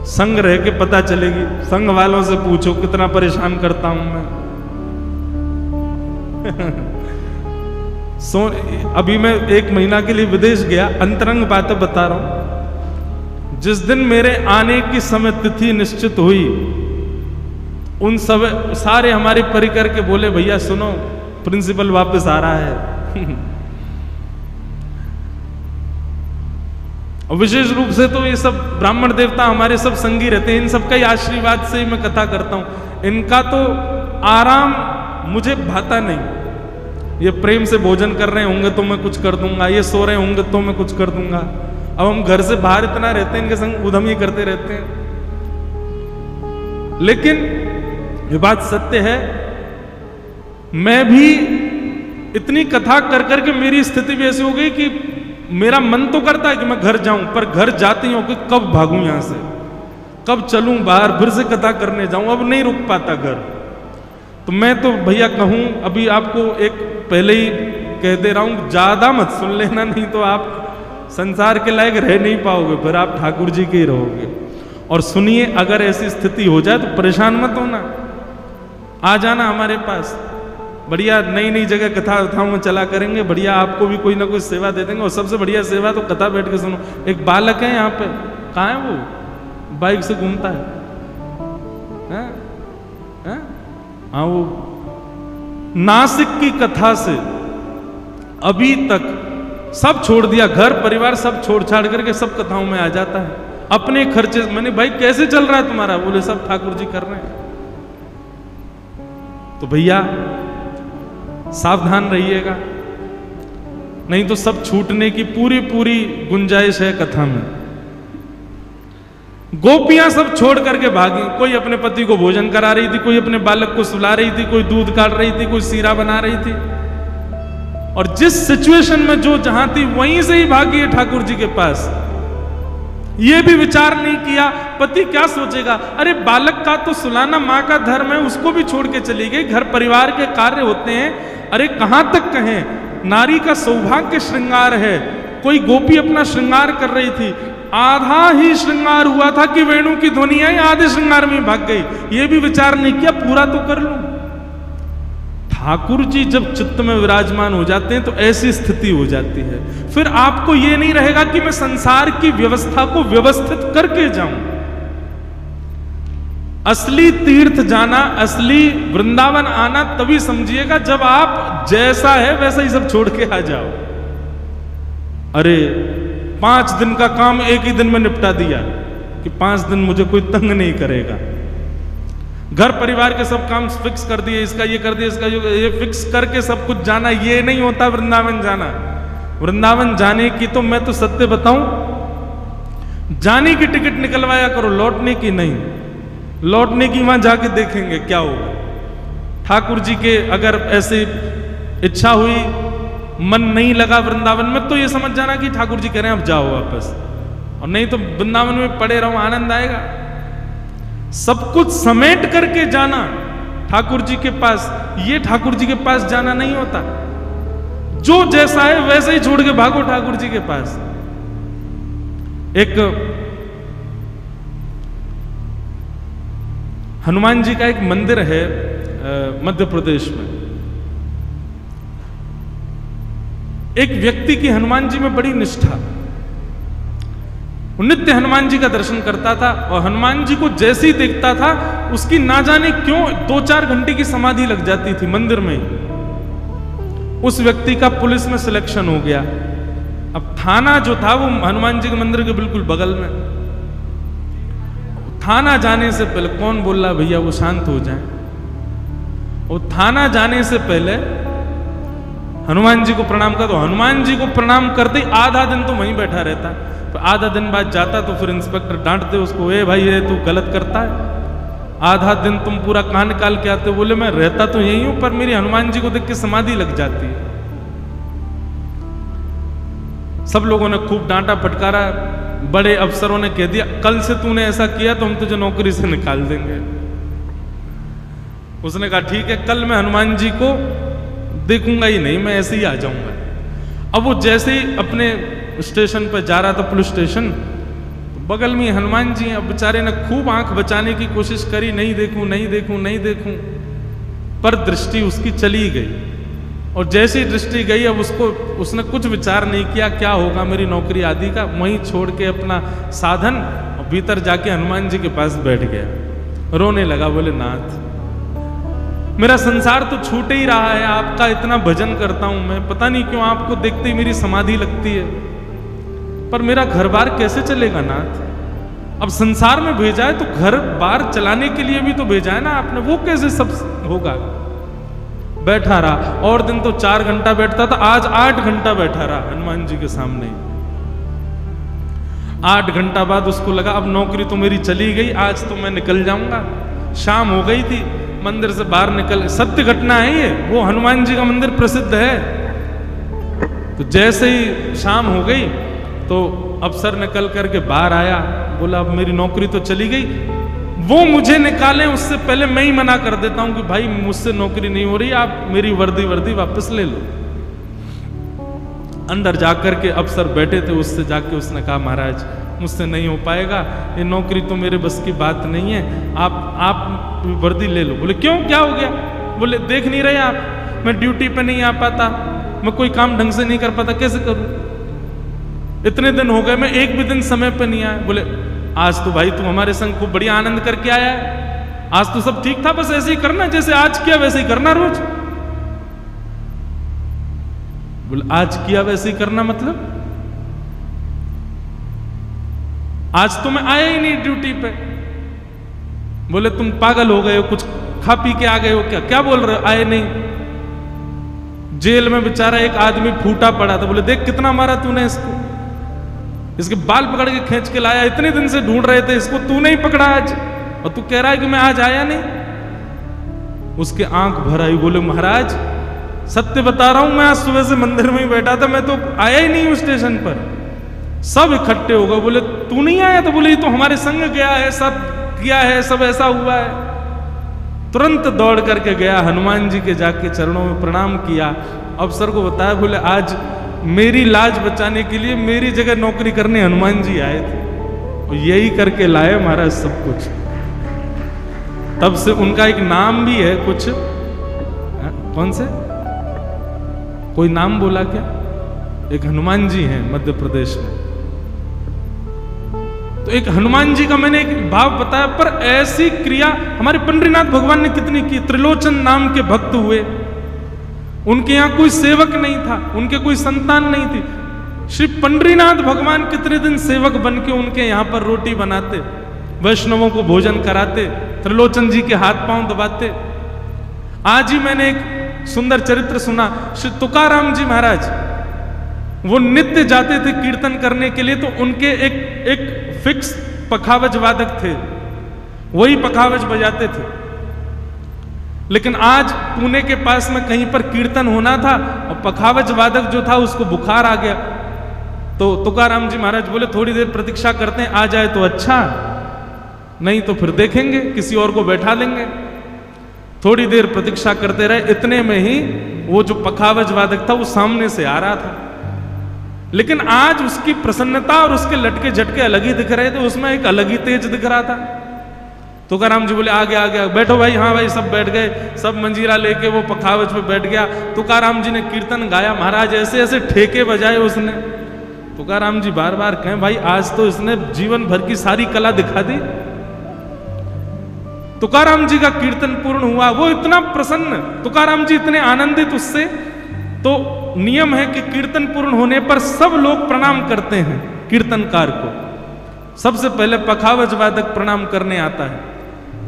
संग रह के पता चलेगी, संग वालों से पूछो कितना परेशान करता हूं मैं। अभी मैं 1 महीना के लिए विदेश गया, अंतरंग बातें बता रहा हूं। जिस दिन मेरे आने की समय तिथि निश्चित हुई, उन सब सारे हमारे परिकर के बोले भैया सुनो, प्रिंसिपल वापस आ रहा है। और विशेष रूप से तो ये सब ब्राह्मण देवता हमारे सब संगी रहते हैं, इन सबका ही आशीर्वाद से ही मैं कथा करता हूं। इनका तो आराम मुझे भाता नहीं। ये प्रेम से भोजन कर रहे होंगे तो मैं कुछ कर दूंगा, ये सो रहे होंगे तो मैं कुछ कर दूंगा। अब हम घर से बाहर इतना रहते हैं, इनके संग उधम ही करते रहते हैं। लेकिन ये बात सत्य है, मैं भी इतनी कथा कर करके मेरी स्थिति भी ऐसी हो गई कि मेरा मन तो करता है कि मैं घर जाऊं, पर घर जाते ही हो कि कब भागूं यहां से, कब चलूं बाहर, फिर से कथा करने जाऊं, अब नहीं रुक पाता घर। तो मैं तो भैया कहूं, अभी आपको एक पहले ही कह दे रहा हूं, ज्यादा मत सुन लेना, नहीं तो आप संसार के लायक रह नहीं पाओगे, फिर आप ठाकुर जी के ही रहोगे। और सुनिए, अगर ऐसी स्थिति हो जाए तो परेशान मत होना, आ जाना हमारे पास, बढ़िया नई नई जगह कथा कथाओं में चला करेंगे, बढ़िया आपको भी कोई ना कोई सेवा दे देंगे। और सबसे बढ़िया सेवा तो कथा बैठ के सुनो। एक बालक है यहाँ पे, कहाँ है वो, बाइक से घूमता है? हाँ, वो नासिक की कथा से अभी तक सब छोड़ दिया, घर परिवार सब छोड़ छाड़ करके सब कथाओं में आ जाता है, अपने खर्चे। मैंने भाई कैसे चल रहा है तुम्हारा? बोले सब ठाकुर जी कर रहे हैं। तो भैया सावधान रहिएगा, नहीं तो सब छूटने की पूरी पूरी गुंजाइश है कथा में। गोपियां सब छोड़ करके भागी, कोई अपने पति को भोजन करा रही थी, कोई अपने बालक को सुला रही थी, कोई दूध काट रही थी, कोई सीरा बना रही थी। और जिस सिचुएशन में जो जहां थी वहीं से ही भागी है ठाकुर जी के पास। ये भी विचार नहीं किया पति क्या सोचेगा, अरे बालक का तो सुलाना माँ का धर्म है, उसको भी छोड़ के चली गई, घर परिवार के कार्य होते हैं। अरे कहां तक कहें, नारी का सौभाग्य श्रृंगार है। कोई गोपी अपना श्रृंगार कर रही थी, आधा ही श्रृंगार हुआ था कि वेणु की ध्वनि आई, आधे श्रृंगार में भाग गई। ये भी विचार नहीं किया पूरा तो कर लूं। ठाकुर जी जब चित्त में विराजमान हो जाते हैं तो ऐसी स्थिति हो जाती है, फिर आपको ये नहीं रहेगा कि मैं संसार की व्यवस्था को व्यवस्थित करके जाऊं। असली तीर्थ जाना, असली वृंदावन आना तभी समझिएगा जब आप जैसा है वैसा ही सब छोड़ के आ जाओ। अरे 5 दिन का काम एक ही दिन में निपटा दिया कि 5 दिन मुझे कोई तंग नहीं करेगा। घर परिवार के सब काम फिक्स कर दिए, इसका ये कर दिया, इसका ये फिक्स करके सब कुछ जाना, ये नहीं होता वृंदावन जाना। वृंदावन जाने की तो मैं तो सत्य बताऊं, जाने की टिकट निकलवाया करो, लौटने की नहीं। लौटने की वहां जाके देखेंगे क्या होगा। ठाकुर जी के अगर ऐसी इच्छा हुई, मन नहीं लगा वृंदावन में, तो ये समझ जाना कि ठाकुर जी कह रहे हैं अब जाओ वापस, और नहीं तो वृंदावन में पड़े रहो, आनंद आएगा। सब कुछ समेट करके जाना ठाकुर जी के पास, ये ठाकुर जी के पास जाना नहीं होता। जो जैसा है वैसे ही छोड़ के भागो ठाकुर जी के पास। एक हनुमान जी का एक मंदिर है मध्य प्रदेश में। एक व्यक्ति की हनुमान जी में बड़ी निष्ठा, वो नित्य हनुमान जी का दर्शन करता था, और हनुमान जी को जैसे ही देखता था उसकी ना जाने क्यों 2-4 घंटे की समाधि लग जाती थी मंदिर में। उस व्यक्ति का पुलिस में सिलेक्शन हो गया। अब थाना जो था वो हनुमान जी के मंदिर के बिल्कुल बगल में। थाना जाने से पहले कौन बोल रहा भैया वो शांत हो जाए, और थाना जाने से पहले हनुमान जी को प्रणाम कर दो। हनुमान जी को प्रणाम करते ही आधा दिन तो वहीं बैठा रहता, तो आधा दिन बाद जाता तो फिर इंस्पेक्टर डांटते उसको, ए भाई ये तू गलत करता है, आधा दिन तुम पूरा कान निकाल के आते। बोले मैं रहता तो यही हूं, पर मेरी हनुमान जी को देख के समाधि लग जाती है। सब लोगों ने खूब डांटा फटकारा, बड़े अफसरों ने कह दिया कल से तूने ऐसा किया तो हम तुझे नौकरी से निकाल देंगे। उसने कहा ठीक है, कल मैं हनुमान जी को देखूंगा ही नहीं, मैं ऐसे ही आ जाऊंगा। अब वो जैसे ही अपने स्टेशन पर जा रहा था, पुलिस स्टेशन, तो बगल में हनुमान जी हैं। अब बेचारे ने खूब आंख बचाने की कोशिश करी, नहीं देखूं नहीं देखूं नहीं देखूं, पर दृष्टि उसकी चली गई। और जैसी दृष्टि गई, अब उसने कुछ विचार नहीं किया क्या होगा मेरी नौकरी आदि का, वहीं छोड़ के अपना साधन और भीतर जाके हनुमान जी के पास बैठ गया, रोने लगा। बोले नाथ मेरा संसार तो छूट ही रहा है, आपका इतना भजन करता हूं मैं, पता नहीं क्यों आपको देखते ही मेरी समाधि लगती है, पर मेरा घर बार कैसे चलेगा नाथ। अब संसार में भेजा है तो घर बार चलाने के लिए भी तो भेजा है ना आपने, वो कैसे सब होगा। बैठा रहा, और दिन तो 4 घंटा बैठता था, आज 8 घंटा बैठा रहा हनुमान जी के सामने। 8 घंटा बाद उसको लगा अब नौकरी तो मेरी चली गई, आज तो मैं निकल जाऊंगा। शाम हो गई थी, मंदिर से बाहर निकल, सत्य घटना है ये, वो हनुमान जी का मंदिर प्रसिद्ध है। तो जैसे ही शाम हो गई तो अफसर निकल करके बाहर आया, बोला अब मेरी नौकरी तो चली गई, वो मुझे निकालें उससे पहले मैं ही मना कर देता हूं कि भाई मुझसे नौकरी नहीं हो रही, आप मेरी वर्दी वापस ले लो। अंदर जाकर के अफसर बैठे थे, उससे जाके उसने कहा महाराज मुझसे नहीं हो पाएगा, ये नौकरी तो मेरे बस की बात नहीं है, आप वर्दी ले लो। बोले क्यों क्या हो गया। बोले देख नहीं रहे आप, मैं ड्यूटी पे नहीं आ पाता, मैं कोई काम ढंग से नहीं कर पाता, कैसे करूं। इतने दिन हो गए मैं एक भी दिन समय पे नहीं आया। बोले आज तो भाई तू हमारे संग खूब बढ़िया आनंद करके आया है, आज तो सब ठीक था, बस ऐसे ही करना जैसे आज किया वैसे ही करना रोज। बोले आज किया वैसे ही करना मतलब आज तो मैं आया ही नहीं ड्यूटी पे। बोले तुम पागल हो गए हो, कुछ खा पी के आ गए हो क्या, क्या बोल रहे हो आए नहीं। जेल में बेचारा एक आदमी फूटा पड़ा था, बोले देख कितना मारा तूने इसको, इसके बाल पकड़ के खींच के लाया, इतने दिन से ढूंढ रहे थे इसको, तू नहीं पकड़ा आज, और तू कह रहा है कि मैं आज आया नहीं। उसके आंख भर आई। बोले महाराज सत्य बता रहा हूं, मैं आज सुबह से मंदिर में ही बैठा था, मैं तो आया ही नहीं हूं स्टेशन पर। सब इकट्ठे हो गए, बोले तू नहीं आया। तो बोले ये तो हमारे संग गया है, सब किया है, सब ऐसा हुआ है। तुरंत दौड़ करके गया, हनुमान जी के जाके चरणों में प्रणाम किया, अफसर को बताया। बोले आज मेरी लाज बचाने के लिए मेरी जगह नौकरी करने हनुमान जी आए थे, और यही करके लाए महाराज सब कुछ। तब से उनका एक नाम भी है कुछ, कौन से, कोई नाम बोला क्या, एक हनुमान जी हैं मध्य प्रदेश में। तो एक हनुमान जी का मैंने एक भाव बताया, पर ऐसी क्रिया हमारे पंडरीनाथ भगवान ने कितनी की। त्रिलोचन नाम के भक्त हुए, उनके यहां कोई सेवक नहीं था, उनके कोई संतान नहीं थी। श्री पंडरीनाथ भगवान कितने दिन सेवक बन के उनके यहां पर रोटी बनाते, वैष्णवों को भोजन कराते, त्रिलोचन जी के हाथ पांव दबाते। आज ही मैंने एक सुंदर चरित्र सुना, श्री तुकाराम जी महाराज वो नित्य जाते थे कीर्तन करने के लिए, तो उनके एक फिक्स पखावज वादक थे, वही पखावज बजाते थे। लेकिन आज पुणे के पास में कहीं पर कीर्तन होना था और पखावज वादक जो था उसको बुखार आ गया, तो तुकाराम जी महाराज बोले थोड़ी देर प्रतीक्षा करते हैं, आ जाए तो अच्छा, नहीं तो फिर देखेंगे, किसी और को बैठा लेंगे। थोड़ी देर प्रतीक्षा करते रहे, इतने में ही वो जो पखावज वादक था वो सामने से आ रहा था। लेकिन आज उसकी प्रसन्नता और उसके लटके झटके अलग ही दिख रहे थे, उसमें एक अलग ही तेज दिख रहा था। तुकाराम जी बोले आगे आगे बैठो भाई। हाँ भाई, सब बैठ गए, सब मंजीरा लेके वो पखावज पे बैठ गया। तुकाराम जी ने कीर्तन गाया, महाराज ऐसे ऐसे ठेके बजाए उसने। तुकाराम जी बार बार कहें भाई आज तो इसने जीवन भर की सारी कला दिखा दी। तुकाराम जी का कीर्तन पूर्ण हुआ, वो इतना प्रसन्न, तुकाराम जी इतने आनंदित उससे। तो नियम है कि कीर्तन पूर्ण होने पर सब लोग प्रणाम करते हैं कीर्तनकार को। सबसे पहले पखावज वादक प्रणाम करने आता है,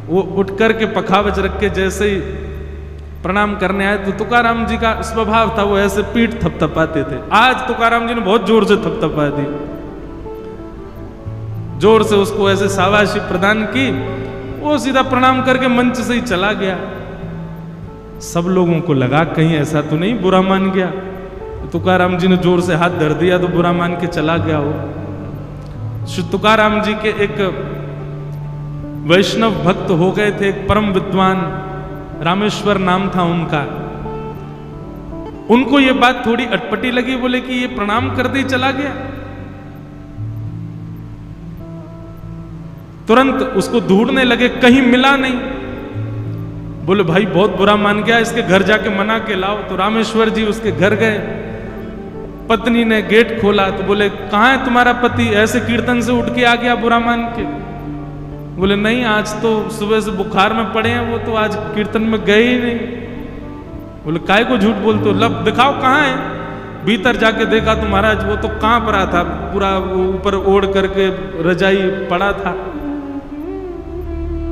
वो उठ करके पखावज रख के जैसे ही प्रणाम करने आए तो तुकाराम जी का स्वभाव था वो ऐसे पीठ थपथपाते थे। आज तुकाराम जी ने बहुत जोर से थपथपा दी, जोर से उसको ऐसे शाबाशी प्रदान की। वो सीधा प्रणाम करके मंच से ही चला गया। सब लोगों को लगा कहीं ऐसा तो नहीं बुरा मान गया, तुकाराम जी ने जोर से हाथ धर दिया तो बुरा मान के चला गया हो। श्री तुकाराम जी के एक वैष्णव भक्त हो गए थे, एक परम विद्वान, रामेश्वर नाम था उनका। उनको ये बात थोड़ी अटपटी लगी, बोले कि ये प्रणाम कर दे चला गया। तुरंत उसको ढूंढने लगे, कहीं मिला नहीं। बोले भाई बहुत बुरा मान गया, इसके घर जाके मना के लाओ। तो रामेश्वर जी उसके घर गए, पत्नी ने गेट खोला तो बोले कहाँ है तुम्हारा पति, ऐसे कीर्तन से उठ के आ गया बुरा मान के। बोले नहीं, आज तो सुबह से बुखार में पड़े हैं, वो तो आज कीर्तन में गए ही नहीं। बोले काय को झूठ बोलते हो, लब दिखाओ कहाँ है। भीतर जाके देखा तो महाराज वो तो कांप रहा था, पूरा ऊपर ओढ़ करके रजाई पड़ा था।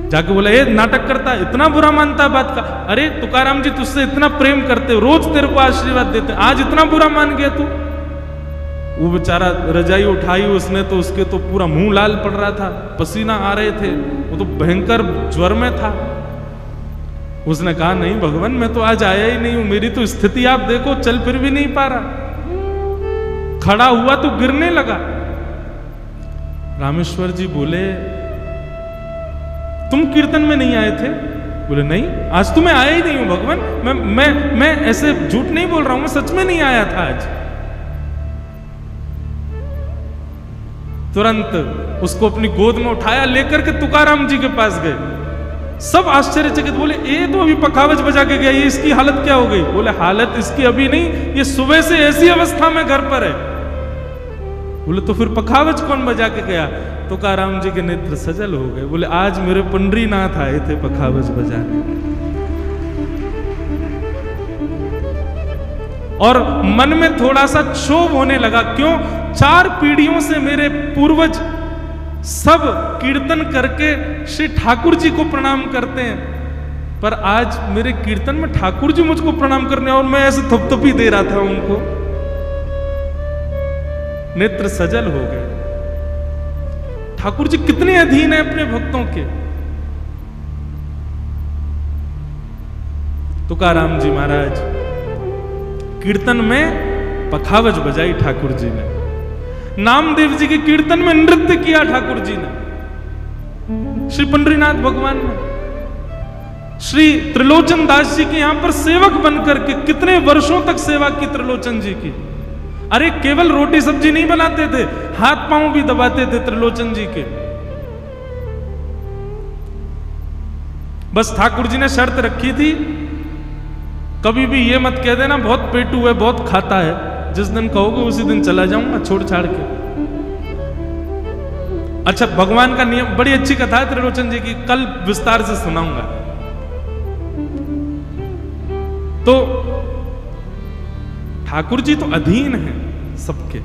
जाके बोला ये नाटक करता है, इतना बुरा मानता है बात का। अरे तुकाराम जी तुझसे इतना प्रेम करते, रोज तेरे को आशीर्वाद देते, आज इतना बुरा मान गया तू। वो बेचारा रजाई उठाई उसने तो उसके तो पूरा मुंह लाल पड़ रहा था, पसीना आ रहे थे, वो तो भयंकर ज्वर में था। उसने कहा नहीं भगवान मैं तो आज आया ही नहीं हूं, मेरी तो स्थिति आप देखो, चल फिर भी नहीं पा रहा, खड़ा हुआ तो गिरने लगा। रामेश्वर जी बोले तुम कीर्तन में नहीं आए थे? बोले नहीं, आज तो मैं आया ही नहीं हूं भगवान, मैं ऐसे झूठ नहीं बोल रहा हूं, मैं सच में नहीं आया था आज। तुरंत उसको अपनी गोद में उठाया, लेकर के तुकाराम जी के पास गए। सब आश्चर्यचकित, बोले ये तो अभी पखावज बजा के गया, ये इसकी हालत क्या हो गई? बोले हालत इसकी अभी नहीं, ये सुबह से ऐसी अवस्था में घर पर है। बोले तो फिर पखावज कौन बजा के गया? तुकाराम जी के नेत्र सजल हो गए, बोले आज मेरे पंडरीनाथ आए थे पखावज बजाने। और मन में थोड़ा सा क्षोभ होने लगा, क्यों? 4 पीढ़ियों से मेरे पूर्वज सब कीर्तन करके श्री ठाकुर जी को प्रणाम करते हैं, पर आज मेरे कीर्तन में ठाकुर जी मुझको प्रणाम करने और मैं ऐसे थपथपी दे रहा था उनको। नेत्र सजल हो गए। ठाकुर जी कितने अधीन है अपने भक्तों के। तुकाराम जी महाराज कीर्तन में पखावज बजाई ठाकुर जी ने, नामदेव जी के कीर्तन में नृत्य किया ठाकुर जी ने, श्री पंडरीनाथ भगवान ने, श्री त्रिलोचन दास जी के यहां पर सेवक बनकर के कितने वर्षों तक सेवा की त्रिलोचन जी की। अरे केवल रोटी सब्जी नहीं बनाते थे, हाथ पांव भी दबाते थे त्रिलोचन जी के। बस ठाकुर जी ने शर्त रखी थी, कभी भी ये मत कह देना बहुत पेटू है, बहुत खाता है, जिस दिन कहोगे उसी दिन चला जाऊंगा छोड़ छाड़ के। अच्छा, भगवान का नियम, बड़ी अच्छी कथा है त्रिलोचन जी की, कल विस्तार से सुनाऊंगा। तो ठाकुर जी तो अधीन हैं सबके,